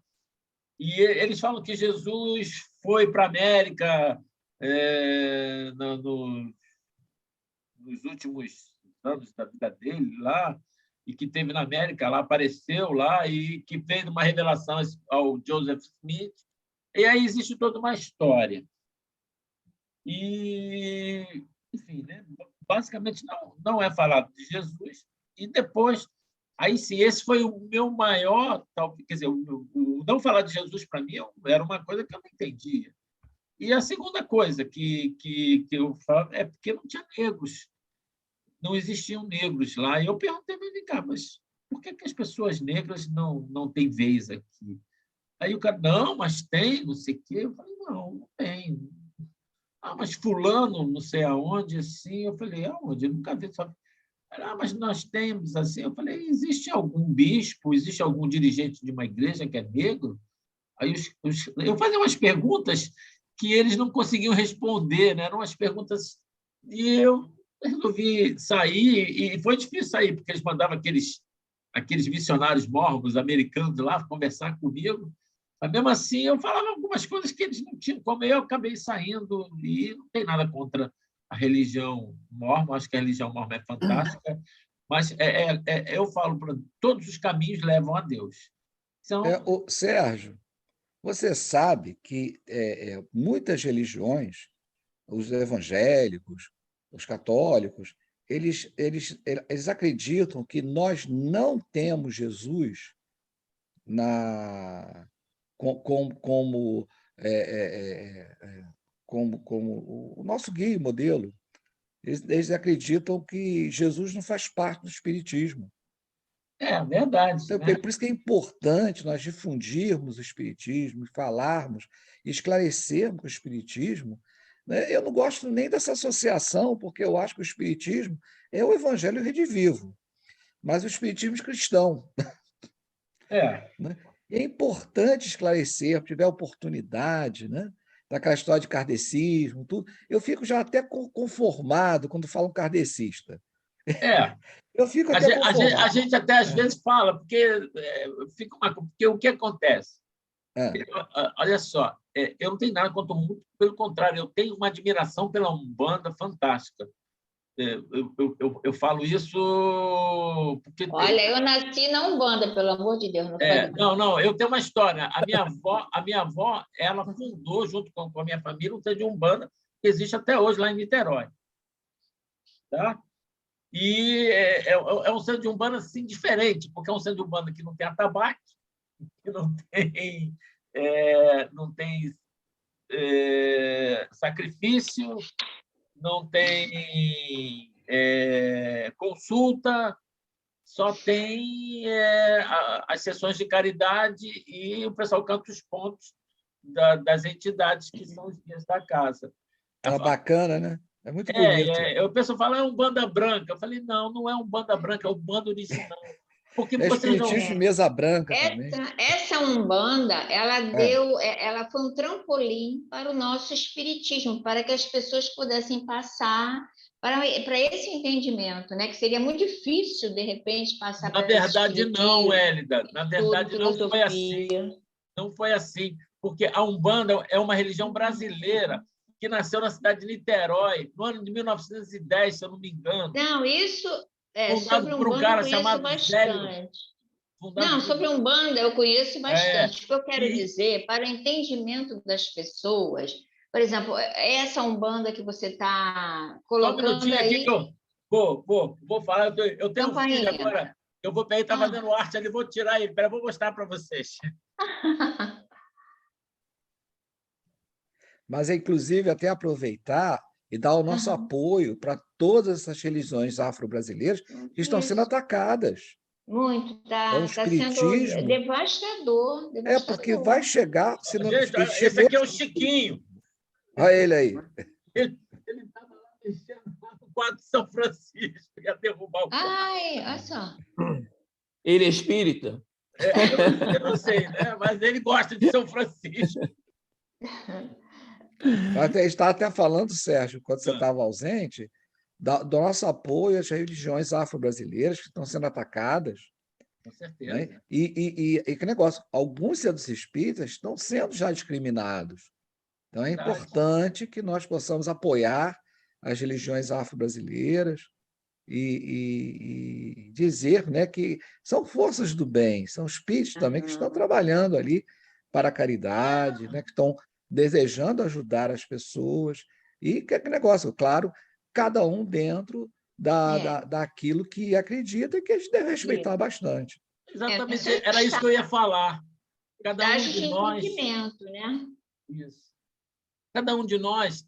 e eles falam que Jesus foi para a América nos últimos anos da vida dele lá, e que teve na América, lá apareceu lá, e que fez uma revelação ao Joseph Smith. E aí existe toda uma história. E, enfim, né? Basicamente não é falado de Jesus. E depois, aí sim, esse foi o meu maior... Quer dizer, o não falar de Jesus, para mim, era uma coisa que eu não entendia. E a segunda coisa que eu falo é porque não tinha negros. Não existiam negros lá. E eu perguntei, mas por que as pessoas negras não têm vez aqui? Aí o cara, não, mas tem, não sei o quê. Eu falei, não tem. Mas fulano, não sei aonde, assim. Eu falei, aonde? Eu nunca vi. Só... mas nós temos, assim. Eu falei, existe algum bispo, existe algum dirigente de uma igreja que é negro? Aí eu fazia umas perguntas que eles não conseguiam responder, né? Eram umas perguntas... E eu resolvi sair, e foi difícil sair, porque eles mandavam aqueles missionários mormons americanos lá conversar comigo. Mas, mesmo assim, eu falava algumas coisas que eles não tinham como. Eu acabei saindo, e não tem nada contra a religião mórmon, acho que a religião mórmon é fantástica, mas eu falo para todos os caminhos levam a Deus. Então, Sérgio, você sabe que muitas religiões, os evangélicos, os católicos, eles acreditam que nós não temos Jesus como, como o nosso guia e modelo. Eles acreditam que Jesus não faz parte do Espiritismo. é verdade, Então, né? por isso que é importante nós difundirmos o Espiritismo, falarmos, esclarecermos o Espiritismo. Né? Eu não gosto nem dessa associação, porque eu acho que o Espiritismo é o Evangelho redivivo, mas o Espiritismo cristão. Né? É importante esclarecer, se tiver oportunidade, né? Daquela história de kardecismo, tudo. Eu fico já até conformado quando falam kardecista. Eu fico até conformado. A gente até às vezes fala, porque porque o que acontece? Olha só, eu não tenho nada contra o mundo, pelo contrário, eu tenho uma admiração pela Umbanda fantástica. Eu falo isso porque... Olha, eu nasci na Umbanda, pelo amor de Deus. Não, eu tenho uma história. A minha avó, ela fundou, junto com a minha família, um centro de Umbanda que existe até hoje lá em Niterói. Tá? E é um centro de Umbanda assim, diferente, porque é um centro de Umbanda que não tem atabaque, que não tem sacrifício, não tem consulta, só tem as sessões de caridade e o pessoal canta os pontos das entidades que são os guias da casa. É bacana, né? É muito bonito. O pessoal fala, é um banda branca. Eu falei, não é um banda branca, é o banda original. Porque espiritismo de mesa branca também. Essa Umbanda, ela foi um trampolim para o nosso espiritismo, para que as pessoas pudessem passar para esse entendimento, né? Que seria muito difícil, de repente, passar para esse verdade, não, Hélida. Na verdade, não foi assim. Não foi assim. Porque a Umbanda é uma religião brasileira que nasceu na cidade de Niterói, no ano de 1910, se eu não me engano. Não, isso... fundado por um cara chamado Zélio. Sobre Umbanda eu conheço bastante. O que eu quero dizer, para o entendimento das pessoas, por exemplo, essa Umbanda que você está colocando Só um aí... aqui que eu vou falar. Eu tenho um filho agora, eu vou pegar, ele está fazendo arte ali, vou tirar ele. Espera, vou mostrar para vocês. Mas, inclusive, até aproveitar e dar o nosso apoio para todas essas religiões afro-brasileiras que estão sendo atacadas. Muito, está sendo devastador. Porque vai chegar... Se não, gente, esse aqui é o Chiquinho. Olha ele aí. Ele estava lá mexendo no quadro de São Francisco, ia derrubar o quadro. Ai, olha só. Ele é espírita? Eu não sei, né? Mas ele gosta de São Francisco. Está até falando, Sérgio, quando você estava ausente, do nosso apoio às religiões afro-brasileiras que estão sendo atacadas. Com certeza. Né? E que negócio, alguns centros espíritas estão sendo já discriminados. Então, é importante que nós possamos apoiar as religiões afro-brasileiras e dizer, né, que são forças do bem, são espíritos também que estão trabalhando ali para a caridade, né, que estão desejando ajudar as pessoas. E que negócio, claro, cada um dentro daquilo que acredita e que a gente deve respeitar bastante. Exatamente, era isso que eu ia falar. Cada um de nós... né? Isso. Cada um de nós,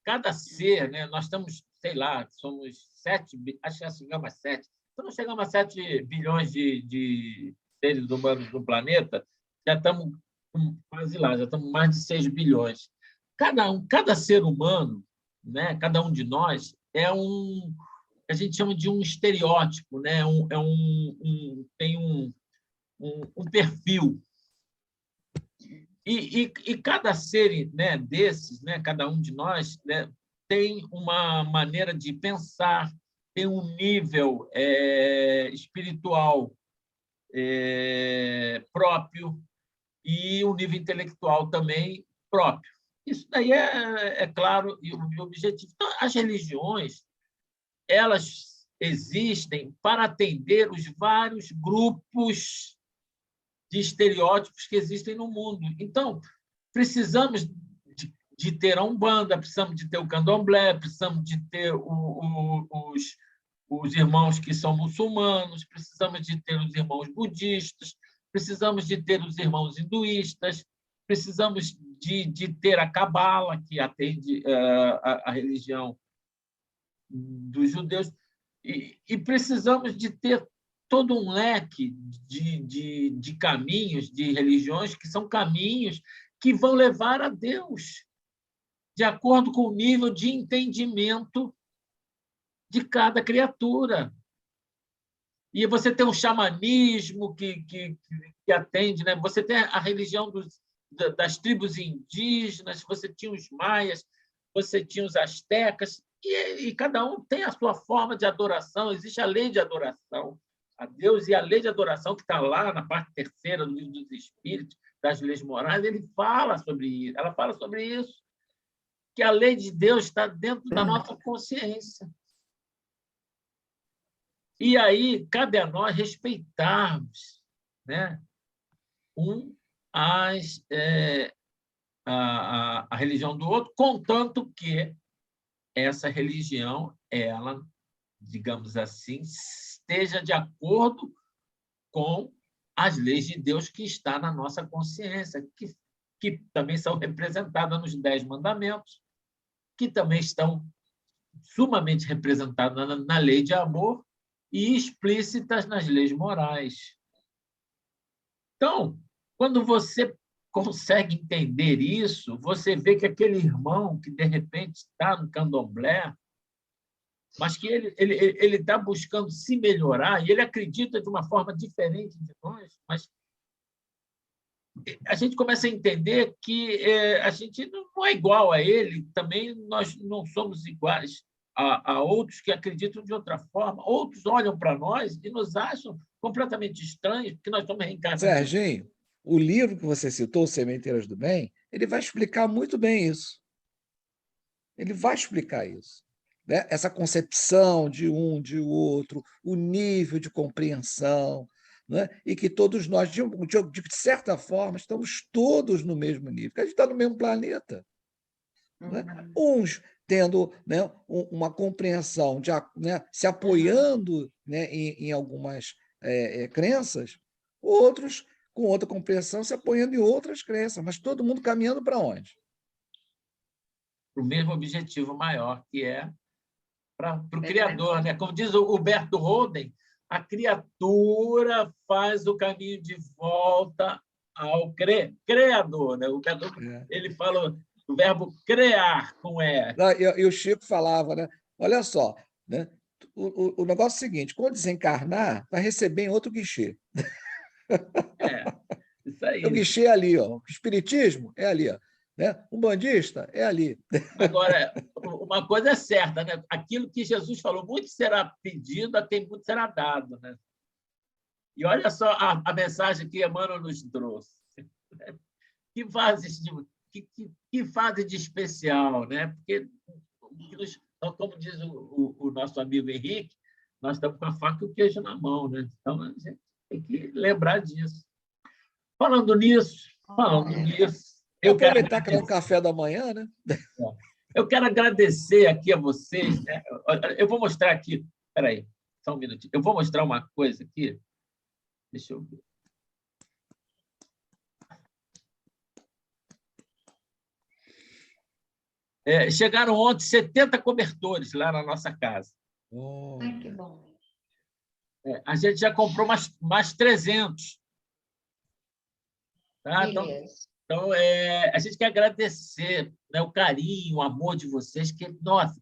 cada ser, né? Nós estamos, sei lá, somos 7, acho que chegamos a 7. Se não chegamos a 7 bilhões de seres humanos no planeta, já estamos quase lá, já estamos mais de 6 bilhões. Cada ser humano, né? Cada um de nós é a gente chama de um estereótipo, né? Tem um perfil. E cada ser, né, desses, né, cada um de nós, né, tem uma maneira de pensar, tem um nível espiritual próprio, e um nível intelectual também próprio. Isso daí é claro e o objetivo. Então, as religiões, elas existem para atender os vários grupos de estereótipos que existem no mundo. Então, precisamos de ter a Umbanda, precisamos de ter o Candomblé, precisamos de ter os irmãos que são muçulmanos, precisamos de ter os irmãos budistas, precisamos de ter os irmãos hinduístas, precisamos de ter a Cabala, que atende a religião dos judeus, e precisamos de ter todo um leque de caminhos, de religiões, que são caminhos que vão levar a Deus, de acordo com o nível de entendimento de cada criatura. E você tem o xamanismo que atende, né? Você tem a religião das tribos indígenas, você tinha os maias, você tinha os astecas, e cada um tem a sua forma de adoração. Existe a lei de adoração a Deus, e a lei de adoração que está lá na parte terceira do Livro dos Espíritos, das leis morais, ela fala sobre isso, que a lei de Deus está dentro da nossa consciência. E aí cabe a nós respeitarmos, né, a religião do outro, contanto que essa religião, ela, digamos assim, esteja de acordo com as leis de Deus que está na nossa consciência, que também são representadas nos 10 mandamentos, que também estão sumamente representadas na lei de amor e explícitas nas leis morais. Então, quando você consegue entender isso, você vê que aquele irmão que, de repente, está no candomblé, mas que ele está buscando se melhorar, e ele acredita de uma forma diferente de nós, mas a gente começa a entender que a gente não é igual a ele, também nós não somos iguais a outros que acreditam de outra forma. Outros olham para nós e nos acham completamente estranhos, porque nós estamos reencarnados. Serginho, o livro que você citou, Sementeiras do Bem, ele vai explicar muito bem isso. Ele vai explicar isso, né? Essa concepção de um, de outro, o nível de compreensão, né? E que todos nós, de certa forma, estamos todos no mesmo nível, porque a gente está no mesmo planeta. Né? Uns tendo, né, uma compreensão, né, se apoiando, né, em algumas crenças, outros com outra compreensão se apoiando em outras crenças, mas todo mundo caminhando para onde? Para o mesmo objetivo maior, que é para o Criador. Né? Como diz o Huberto Holden, a criatura faz o caminho de volta ao Criador. Né? O Criador, ele fala o verbo criar com E. E o Chico falava, né? Olha só, né? O negócio é o seguinte: quando desencarnar, vai receber em outro guichê. Isso aí. O guichê é ali, ó. O espiritismo é ali, ó. Né? Um bandista é ali. Agora, uma coisa é certa, né? Aquilo que Jesus falou, muito será pedido, até muito será dado. Né? E olha só a mensagem que Emmanuel nos trouxe. Que fase de especial, né? Porque, como diz o nosso amigo Henrique, nós estamos com a faca e o queijo na mão. Né? Então, a gente tem que lembrar disso. Falando nisso, eu aproveitar que é um café da manhã, né? Eu quero agradecer aqui a vocês. Né? Eu vou mostrar aqui. Espera aí, só um minutinho. Eu vou mostrar uma coisa aqui. Deixa eu ver. Chegaram ontem 70 cobertores lá na nossa casa. Ai, que bom. A gente já comprou mais 300. Tá? Então, a gente quer agradecer, né, o carinho, o amor de vocês, que, nossa,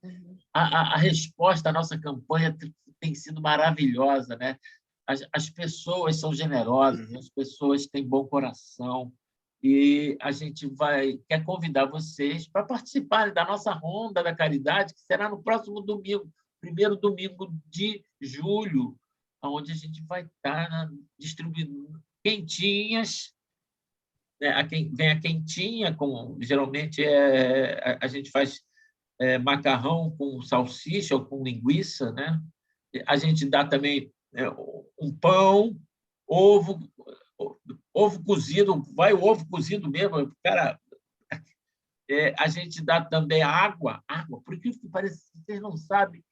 a resposta à nossa campanha tem sido maravilhosa. Né? As pessoas são generosas, as pessoas têm bom coração, e a gente quer convidar vocês para participarem da nossa Ronda da Caridade, que será no próximo domingo, 1º domingo de julho, onde a gente vai estar distribuindo quentinhas né? Vem a quentinha, geralmente a gente faz macarrão com salsicha ou com linguiça, né? A gente dá também um pão, ovo, ovo cozido, vai o ovo cozido mesmo, cara. A gente dá também água, por incrível que pareça, vocês não sabem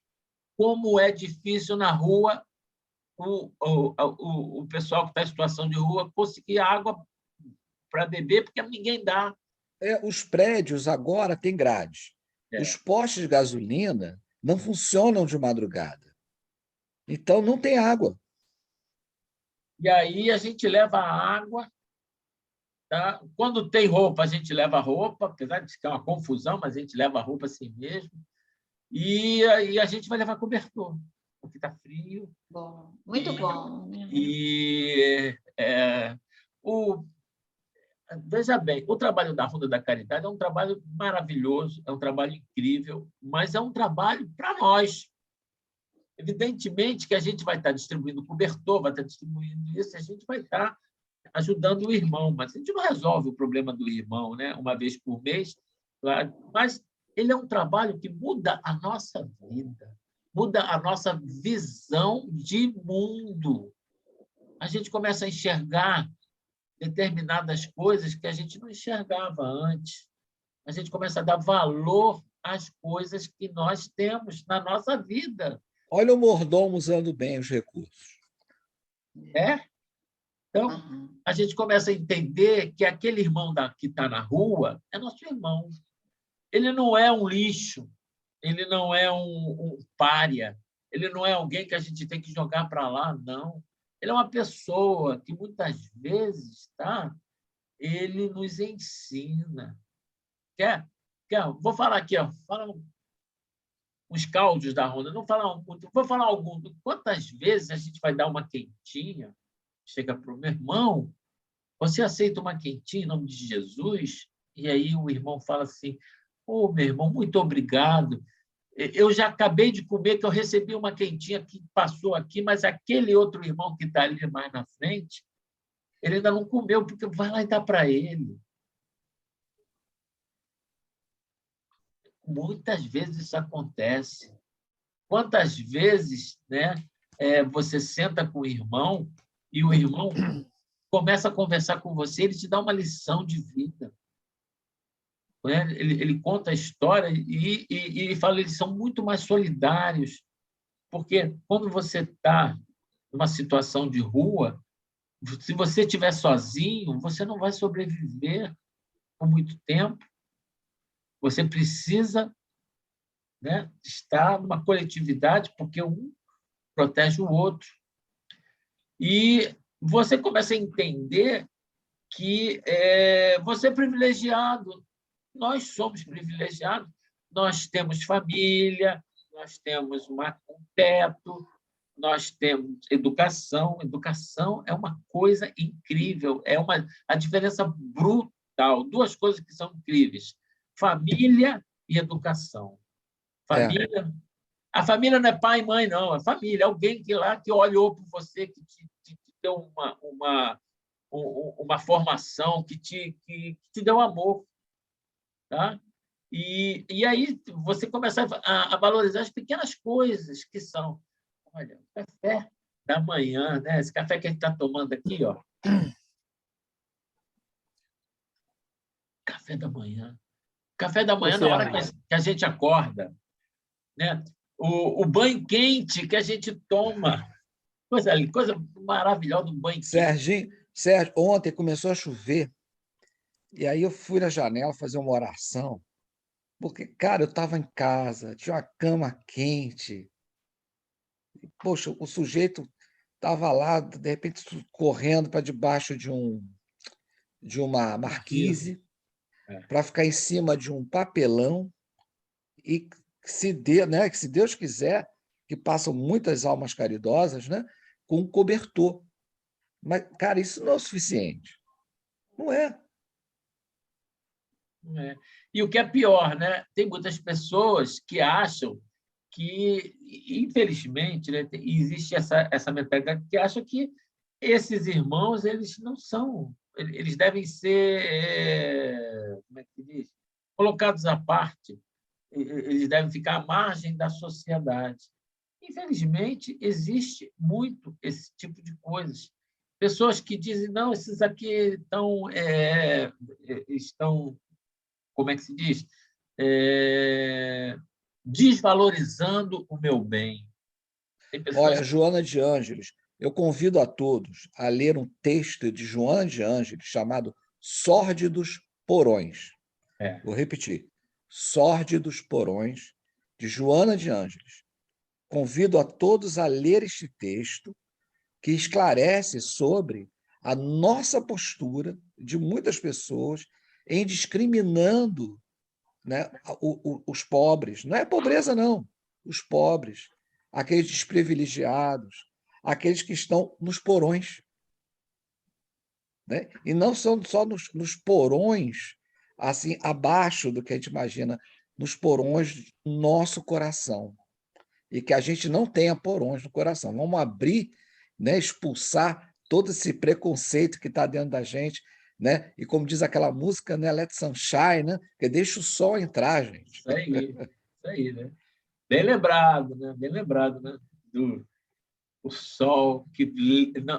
como é difícil na rua o pessoal que está em situação de rua conseguir água para beber, porque ninguém dá. Os prédios agora têm grade. Os postos de gasolina não funcionam de madrugada. Então, não tem água. E aí a gente leva a água. Tá? Quando tem roupa, a gente leva roupa, apesar de ficar uma confusão, mas a gente leva a roupa assim mesmo. E aí a gente vai levar cobertor, porque está frio. Bom, muito bom. Veja bem, o trabalho da Ronda da Caridade é um trabalho maravilhoso, é um trabalho incrível, mas é um trabalho para nós. Evidentemente que a gente vai estar distribuindo cobertor, vai estar distribuindo isso, a gente vai estar ajudando o irmão, mas a gente não resolve o problema do irmão, né? Uma vez por mês, claro, mas ele é um trabalho que muda a nossa vida, muda a nossa visão de mundo. A gente começa a enxergar determinadas coisas que a gente não enxergava antes. A gente começa a dar valor às coisas que nós temos na nossa vida. Olha o mordomo usando bem os recursos. Então, a gente começa a entender que aquele irmão que está na rua é nosso irmão. Ele não é um lixo, ele não é um pária, ele não é alguém que a gente tem que jogar para lá, não. Ele é uma pessoa que, muitas vezes, ele nos ensina. Vou falar aqui, fala uns causos da Ronda, vou falar alguns. Quantas vezes a gente vai dar uma quentinha, chega para o meu irmão, você aceita uma quentinha em nome de Jesus? E aí o irmão fala assim, meu irmão, muito obrigado. Eu já acabei de comer, que eu recebi uma quentinha que passou aqui, mas aquele outro irmão que está ali mais na frente, ele ainda não comeu, porque vai lá e dá para ele. Muitas vezes isso acontece. Quantas vezes, né, você senta com o irmão e o irmão começa a conversar com você, ele te dá uma lição de vida. Ele conta a história e fala, eles são muito mais solidários, porque quando você está numa situação de rua, se você estiver sozinho, você não vai sobreviver por muito tempo. Você precisa, né, estar numa coletividade, porque um protege o outro. E você começa a entender que você é privilegiado. Nós somos privilegiados. Nós temos família, nós temos um teto, nós temos educação. Educação é uma coisa incrível, a diferença brutal. Duas coisas que são incríveis: família e educação. Família. A família não é pai e mãe, não. A família é alguém que olhou por você, que te deu uma formação, que te deu amor. Tá? E aí você começa a valorizar as pequenas coisas que são. Olha, o café da manhã, né? Esse café que a gente está tomando aqui, ó. Café da manhã. Café da manhã, na hora que a gente acorda, né? O banho quente que a gente toma. Coisa maravilhosa do banho quente. Sérgio, ontem começou a chover, e aí eu fui na janela fazer uma oração, porque, cara, eu estava em casa, tinha uma cama quente. Poxa, o sujeito estava lá, de repente, correndo para debaixo de uma marquise, para ficar em cima de um papelão, e que se Deus quiser, que passam muitas almas caridosas, né, com um cobertor. Mas, cara, isso não é o suficiente. Não é. E o que é pior, né? Tem muitas pessoas que acham que, infelizmente, né, existe essa mentalidade que acha que esses irmãos eles não são eles devem ser, como é que se diz? Colocados à parte, eles devem ficar à margem da sociedade. Infelizmente, existe muito esse tipo de coisas. Pessoas que dizem, não, esses aqui estão, como é que se diz? Desvalorizando o meu bem. Tem pessoas Olha, Joana de Ângeles, eu convido a todos a ler um texto de Joana de Ângeles chamado Sórdidos Porões. é, Vou repetir. Sórdidos Porões, de Joana de Ângeles. Convido a todos a ler este texto, que esclarece sobre a nossa postura de muitas pessoas em discriminando, né, os pobres. Não é pobreza, não. Os pobres, aqueles desprivilegiados, aqueles que estão nos porões. Né? E não são só nos porões, assim, abaixo do que a gente imagina, nos porões do nosso coração. E que a gente não tenha porões no coração. Vamos abrir, né, expulsar todo esse preconceito que está dentro da gente, né? E como diz aquela música, né, Let Sunshine, né? Que deixa o sol entrar, gente. isso aí, né? Bem lembrado, né? Bem lembrado, né? O sol que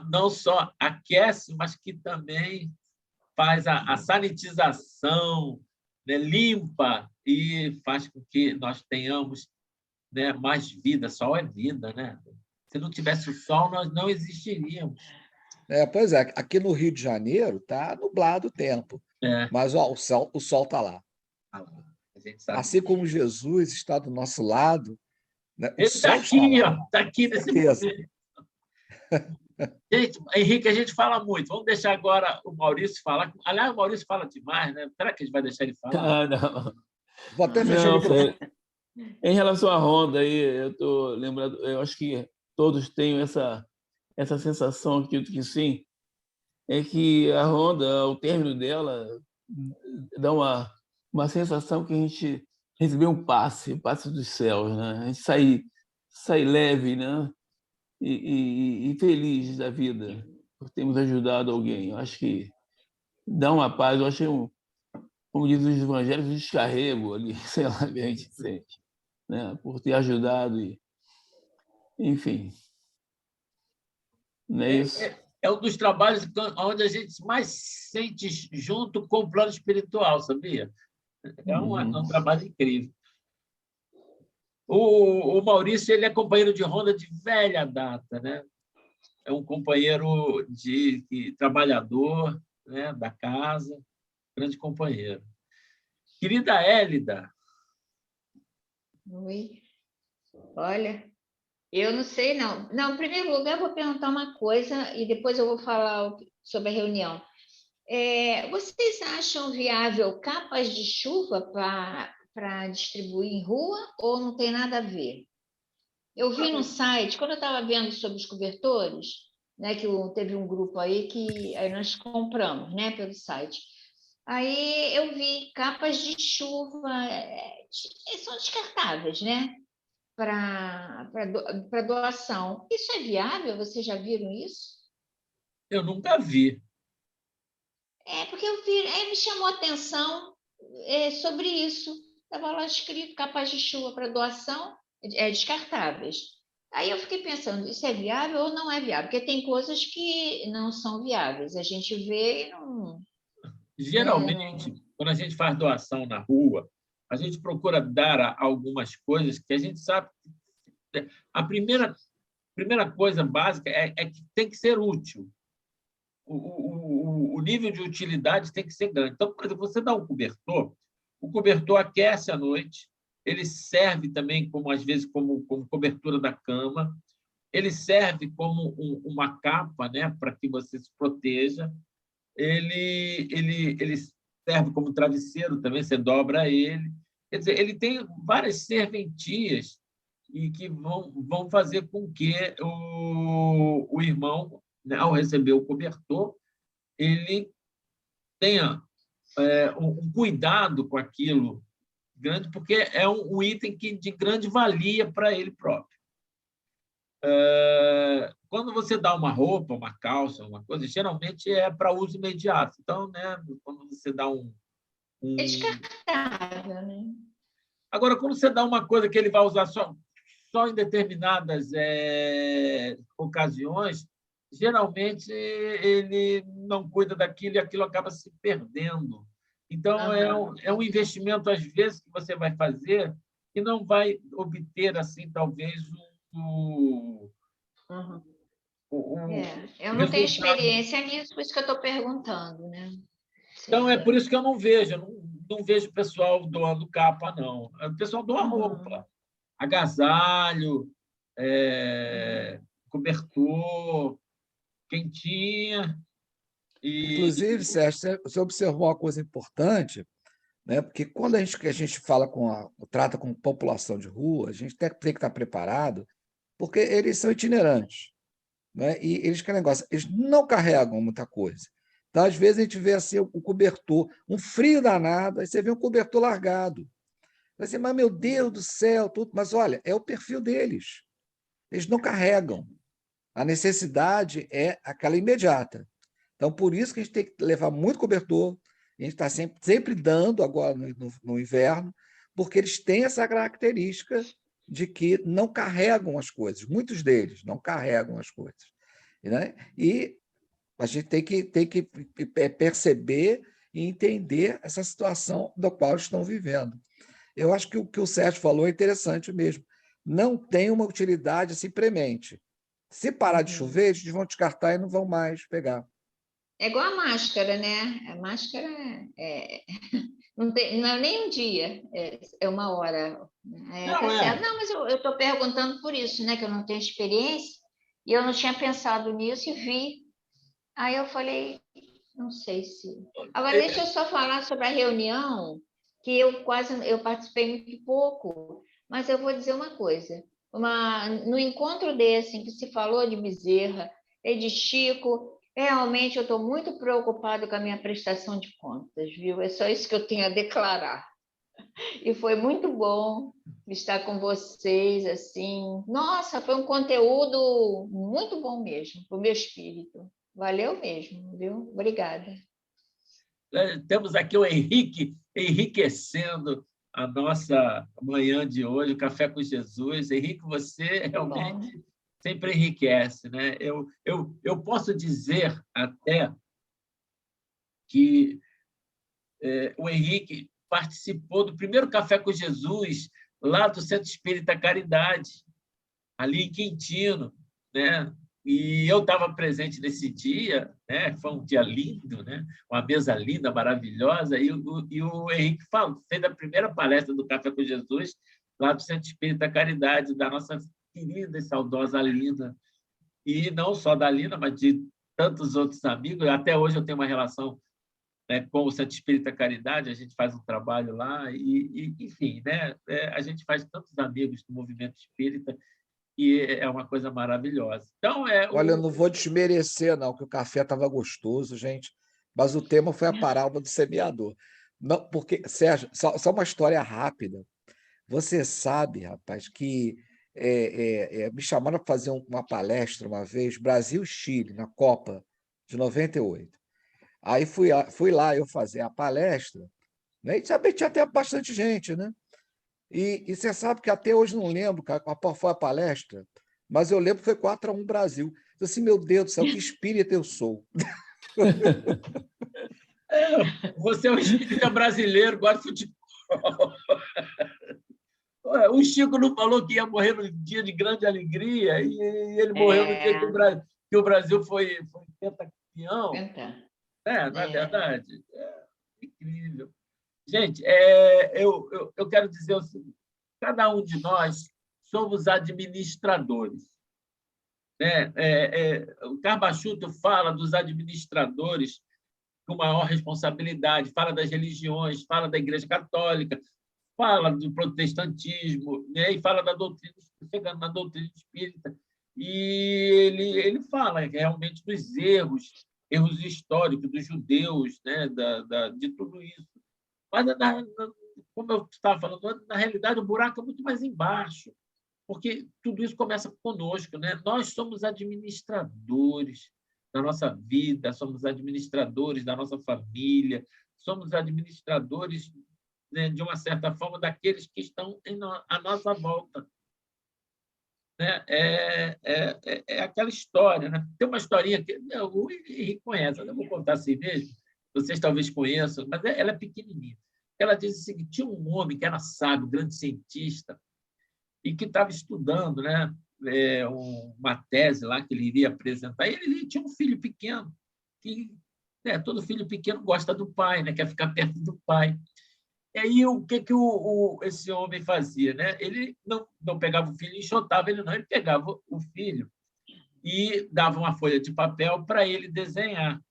não só aquece, mas que também faz a sanitização, né? Limpa e faz com que nós tenhamos, né, mais vida. Sol é vida, né? Se não tivesse o sol, nós não existiríamos. Pois é, aqui no Rio de Janeiro está nublado o tempo, É, mas ó, o sol está lá. a gente sabe. Assim como Jesus está do nosso lado, né, o Ele está sol está aqui, lá, ó, está aqui nesse certeza. momento. Gente, Henrique, a gente fala muito. Vamos deixar agora o Maurício falar. Aliás, o Maurício fala demais, né? Será que a gente vai deixar ele falar? Ah, não. Vou até fechar o Não, microfone. em relação à Honda aí, eu estou lembrando, eu acho que todos têm essa sensação, acredito que sim, é que a Honda, ao término dela, dá uma sensação que a gente recebeu um passe dos céus, né? A gente sai leve, né? E feliz da vida por termos ajudado alguém. Eu acho que dá uma paz, eu acho que como diz os evangelhos, um descarrego ali, sei lá, que a gente sente, né? Por ter ajudado e, enfim, não é isso? É um dos trabalhos onde a gente mais se sente junto com o plano espiritual, sabia? É um trabalho incrível. O Maurício, ele é companheiro de ronda de velha data, né? É um companheiro trabalhador, né, da casa, grande companheiro. Querida Hélida. Oi. Olha, eu não sei, não. Não, em primeiro lugar, eu vou perguntar uma coisa e depois eu vou falar sobre a reunião. Vocês acham viável capas de chuva para distribuir em rua ou não tem nada a ver? Eu vi no site, quando eu estava vendo sobre os cobertores, né, que teve um grupo aí que aí nós compramos, né, pelo site. Aí eu vi capas de chuva, são descartáveis, né, para doação. Isso é viável? Vocês já viram isso? Eu nunca vi. Porque eu vi, aí me chamou a atenção sobre isso. Estava lá escrito capas de chuva para doação, descartáveis. Aí eu fiquei pensando, isso é viável ou não é viável? Porque tem coisas que não são viáveis. A gente vê e não, né, não... Geralmente, quando a gente faz doação na rua, a gente procura dar algumas coisas que a gente sabe. A primeira coisa básica é que tem que ser útil. O nível de utilidade tem que ser grande. Então, por exemplo, você dá um cobertor, o cobertor aquece à noite, ele serve também, às vezes, como cobertura da cama, ele serve como uma capa, né, para que você se proteja, ele serve como travesseiro também, você dobra ele. Quer dizer, ele tem várias serventias e que vão fazer com que o irmão, né, ao receber o cobertor, ele tenha um cuidado com aquilo grande, porque é um item de grande valia para ele próprio. Quando você dá uma roupa, uma calça, uma coisa, geralmente é para uso imediato. Então, né, quando você dá É um... descartável, né? Agora, quando você dá uma coisa que ele vai usar só em determinadas ocasiões, geralmente ele não cuida daquilo e aquilo acaba se perdendo. Então, é um investimento, às vezes, que você vai fazer e não vai obter, assim, talvez, o, Uhum. o, Eu o não tenho resultado. experiência nisso, por isso que eu estou perguntando, né? Então, é por isso que eu não vejo, não vejo o pessoal doando capa, não. O pessoal doa roupa, agasalho, cobertor, quentinha. Inclusive, Sérgio, você observou uma coisa importante, né? Porque quando a gente fala trata com população de rua, a gente tem que estar preparado, porque eles são itinerantes, né? E eles que negócio, eles não carregam muita coisa. Então, às vezes, a gente vê assim o cobertor, um frio danado, aí você vê um cobertor largado. Você, mas meu Deus do céu, tudo. Mas olha, é o perfil deles. Eles não carregam. A necessidade é aquela imediata. Então, por isso que a gente tem que levar muito cobertor, a gente está sempre dando agora no inverno, porque eles têm essa característica de que não carregam as coisas. Muitos deles não carregam as coisas. Né? E a gente tem que perceber e entender essa situação da qual estão vivendo. Eu acho que o que o Sérgio falou é interessante mesmo. Não tem uma utilidade assim premente. Se parar de chover, eles vão descartar e não vão mais pegar. É igual a máscara, né? A máscara não é nem um dia, é uma hora. Tá Não, certo. Não, mas eu estou perguntando por isso, né? Que eu não tenho experiência e eu não tinha pensado nisso e vi. Aí eu falei, não sei se. Agora, deixa eu só falar sobre a reunião, que eu participei muito pouco, mas eu vou dizer uma coisa. No encontro desse, em que se falou de Bezerra e de Chico, realmente eu estou muito preocupado com a minha prestação de contas, viu? É só isso que eu tenho a declarar. E foi muito bom estar com vocês, assim. Nossa, foi um conteúdo muito bom mesmo, para o meu espírito. Valeu mesmo, viu? Obrigada. Temos aqui o Henrique enriquecendo a nossa manhã de hoje, o Café com Jesus. Henrique, você realmente sempre enriquece, né? Eu posso dizer até que o Henrique participou do primeiro Café com Jesus lá do Centro Espírita Caridade, ali em Quintino, né? E eu estava presente nesse dia, né? Foi um dia lindo, né? Uma mesa linda, maravilhosa, e o Henrique fez a primeira palestra do Café com Jesus lá do Centro Espírita Caridade, da nossa querida e saudosa Lina, e não só da Lina, mas de tantos outros amigos. Até hoje eu tenho uma relação, né, com o Centro Espírita Caridade, a gente faz um trabalho lá, enfim, né? A gente faz tantos amigos do movimento espírita, e é uma coisa maravilhosa. Então, Olha, eu não vou desmerecer, não, que o café estava gostoso, gente, mas o tema foi a parábola do semeador. Não, porque, Sérgio, só uma história rápida. Você sabe, rapaz, que me chamaram para fazer uma palestra uma vez, Brasil e Chile, na Copa de 98. Aí fui lá eu fazer a palestra, né? E sabe, tinha até bastante gente, né? E você sabe que até hoje não lembro qual foi a palestra, mas eu lembro que foi 4-1 Brasil. Eu assim, meu Deus do céu, que espírita eu sou. você é um espírita brasileiro, gosta de futebol. O Chico não falou que ia morrer no dia de grande alegria, e ele morreu no dia que o Brasil foi pentacampeão. Não é verdade? Incrível. Gente, eu quero dizer o seguinte: cada um de nós somos administradores. Né? O Carbachuto fala dos administradores com maior responsabilidade, fala das religiões, fala da Igreja Católica, fala do protestantismo, né? E fala da doutrina, chegando na doutrina espírita. E ele fala realmente dos erros históricos dos judeus, né? De tudo isso. Mas, como eu estava falando, na realidade, o buraco é muito mais embaixo. porque tudo isso começa conosco, né? Nós somos administradores da nossa vida, somos administradores da nossa família, somos administradores, né, de uma certa forma, daqueles que estão à nossa volta. Né? É aquela história. Né? Tem uma historinha que o Henrique conhece, eu não vou contar assim mesmo, vocês talvez conheçam, mas ela é pequenininha. Ela diz o seguinte: tinha um homem que era sábio, grande cientista, e que estava estudando, né, uma tese lá que ele iria apresentar. E ele tinha um filho pequeno, que, né, todo filho pequeno gosta do pai, né, quer ficar perto do pai. E aí, o que esse homem fazia? Né? Ele não pegava o filho e enxotava ele, não. Ele pegava o filho e dava uma folha de papel para ele desenhar.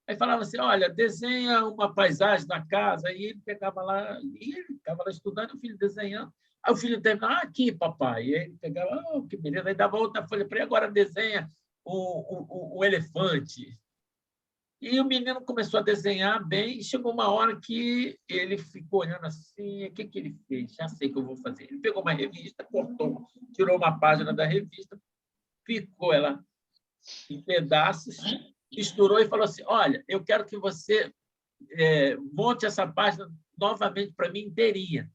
Aí falava assim: olha, desenha uma paisagem da casa. E ele pegava lá, e ele ficava lá estudando, o filho desenhando. Aí o filho terminava: aqui, papai. E aí ele pegava: oh, que beleza. Aí dava outra folha para ele: agora desenha o elefante. E o menino começou a desenhar bem, e chegou uma hora que ele ficou olhando assim: o que ele fez? Já sei o que eu vou fazer. Ele pegou uma revista, cortou, tirou uma página da revista, picou ela em pedaços, misturou e falou assim: olha, eu quero que você monte essa página novamente para mim inteirinha.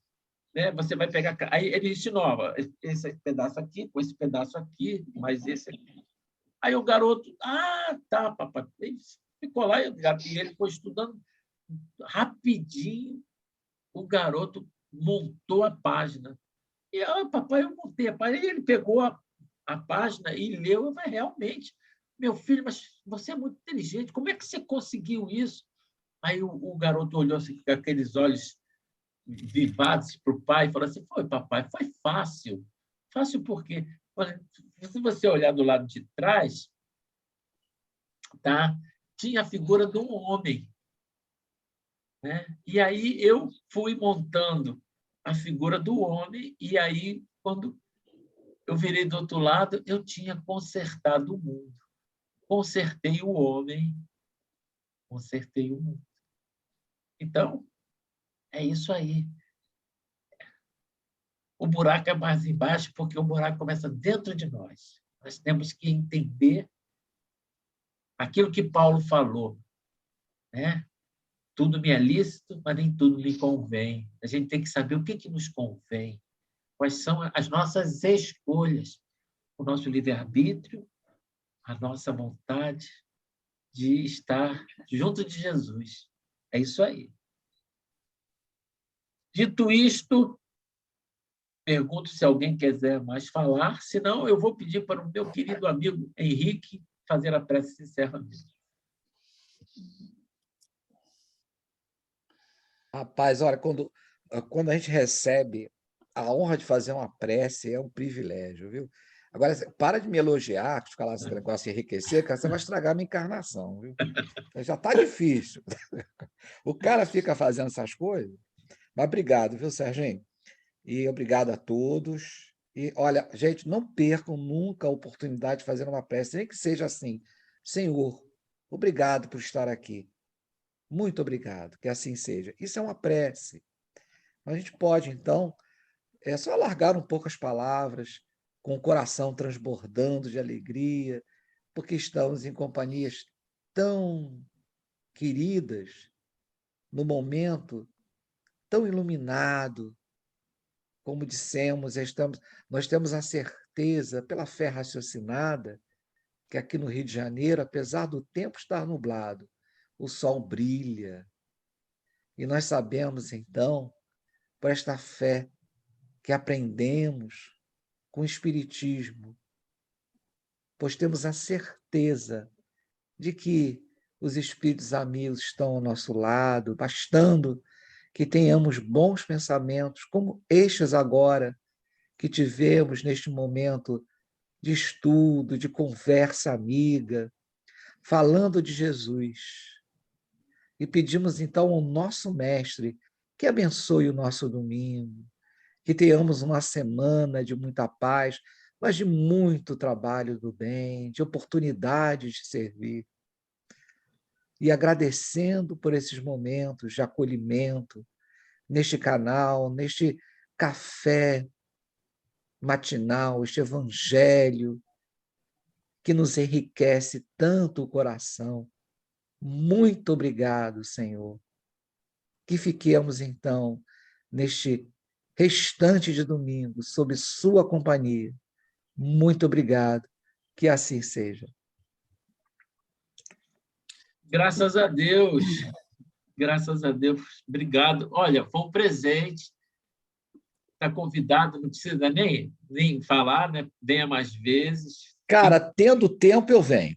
Né? Você vai pegar... Aí ele ensinou: esse pedaço aqui, com esse pedaço aqui, mais esse aqui. Aí o garoto: ah, tá, papai. Ele ficou lá e ele foi estudando rapidinho. O garoto montou a página. E, papai, eu montei a página. E ele pegou a página e leu. Eu falei: realmente, meu filho, mas você é muito inteligente. Como é que você conseguiu isso? Aí o garoto olhou assim, com aqueles olhos vivados para o pai e falou assim: foi, papai, foi fácil. Fácil por quê? Se você olhar do lado de trás, tá? Tinha a figura de um homem. Né? E aí eu fui montando a figura do homem, e aí, quando eu virei do outro lado, eu tinha consertado o mundo. Consertei o homem, consertei o mundo. Então, é isso aí. O buraco é mais embaixo, porque o buraco começa dentro de nós. Nós temos que entender aquilo que Paulo falou, né? Tudo me é lícito, mas nem tudo me convém. A gente tem que saber o que nos convém, quais são as nossas escolhas, o nosso livre-arbítrio, a nossa vontade de estar junto de Jesus. É isso aí. Dito isto, pergunto se alguém quiser mais falar, senão eu vou pedir para o meu querido amigo Henrique fazer a prece de encerramento. Rapaz, olha, quando a gente recebe a honra de fazer uma prece, é um privilégio, viu? Agora, para de me elogiar, ficar lá esse negócio de enriquecer, cara, você vai estragar a minha encarnação, viu? Já está difícil. O cara fica fazendo essas coisas. Mas obrigado, viu, Serginho? E obrigado a todos. E, olha, gente, não percam nunca a oportunidade de fazer uma prece, nem que seja assim: Senhor, obrigado por estar aqui. Muito obrigado, que assim seja. Isso é uma prece. A gente pode, então, só largar um pouco as palavras, com o coração transbordando de alegria, porque estamos em companhias tão queridas, no momento tão iluminado, como dissemos, nós temos a certeza, pela fé raciocinada, que aqui no Rio de Janeiro, apesar do tempo estar nublado, o sol brilha. E nós sabemos, então, por esta fé que aprendemos com o Espiritismo, pois temos a certeza de que os espíritos amigos estão ao nosso lado, bastando que tenhamos bons pensamentos, como estes agora, que tivemos neste momento de estudo, de conversa amiga, falando de Jesus. E pedimos então ao nosso Mestre que abençoe o nosso domingo, que tenhamos uma semana de muita paz, mas de muito trabalho do bem, de oportunidades de servir. E agradecendo por esses momentos de acolhimento, neste canal, neste café matinal, este evangelho que nos enriquece tanto o coração. Muito obrigado, Senhor. Que fiquemos, então, neste restante de domingo, sob sua companhia. Muito obrigado. Que assim seja. Graças a Deus. Graças a Deus. Obrigado. Olha, foi um presente. Está convidado, não precisa nem falar, né? Venha mais vezes. Cara, tendo tempo, eu venho.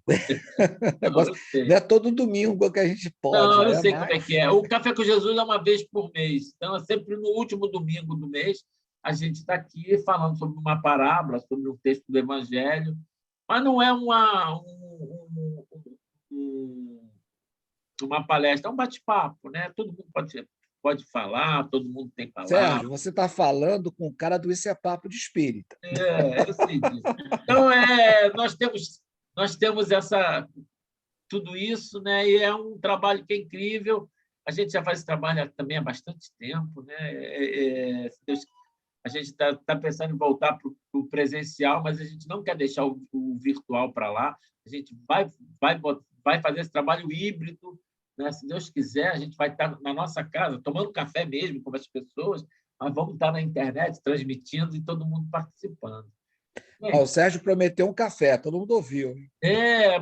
Não, eu sei. Não é todo domingo que a gente pode, Não, eu né? sei como é que é. O Café com Jesus é uma vez por mês. Então, é sempre no último domingo do mês, a gente está aqui falando sobre uma parábola, sobre um texto do Evangelho, mas não é uma palestra, é um bate-papo, né? Todo mundo pode falar, todo mundo tem palavra. Sérgio, você está falando com o cara do Isso é Papo de Espírita. Eu sei disso. Então, nós temos tudo isso, né? E é um trabalho que é incrível. A gente já faz esse trabalho também há bastante tempo, né? A gente está pensando em voltar para o presencial, mas a gente não quer deixar o virtual para lá. A gente vai fazer esse trabalho híbrido, né? Se Deus quiser, a gente vai estar na nossa casa, tomando café mesmo com as pessoas, mas vamos estar na internet, transmitindo e todo mundo participando. O Sérgio prometeu um café, todo mundo ouviu.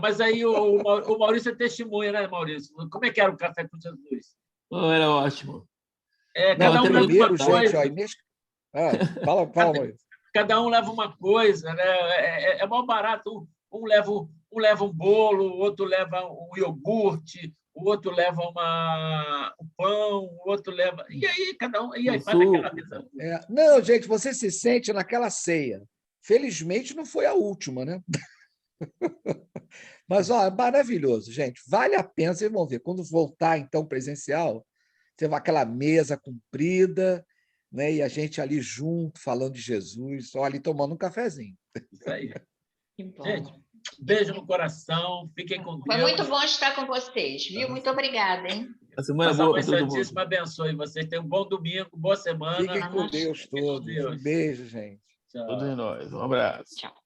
Mas aí o Maurício é testemunha, né, Maurício? Como é que era o Café com Jesus? Era ótimo. Cada um leva uma coisa. Fala, Maurício. Cada um leva uma coisa, né? É mal barato. Um leva um bolo, o outro leva um iogurte, o outro leva um pão, o outro leva. E aí, cada um. E aí, faz aquela mesa. Não, gente, você se sente naquela ceia. Felizmente não foi a última, né? Mas é maravilhoso, gente. Vale a pena, vocês vão ver. Quando voltar, então, presencial, você vai aquela mesa comprida, né? E a gente ali junto, falando de Jesus, só ali tomando um cafezinho. Isso aí. Gente, beijo no coração, fiquem com Deus. Foi muito bom estar com vocês, viu? Muito obrigada, hein? A semana boa para todo mundo. Santíssima abençoe vocês. Tenham um bom domingo, boa semana. Fiquem com Deus todos. Um beijo, gente. Todos nós. Um abraço. Tchau.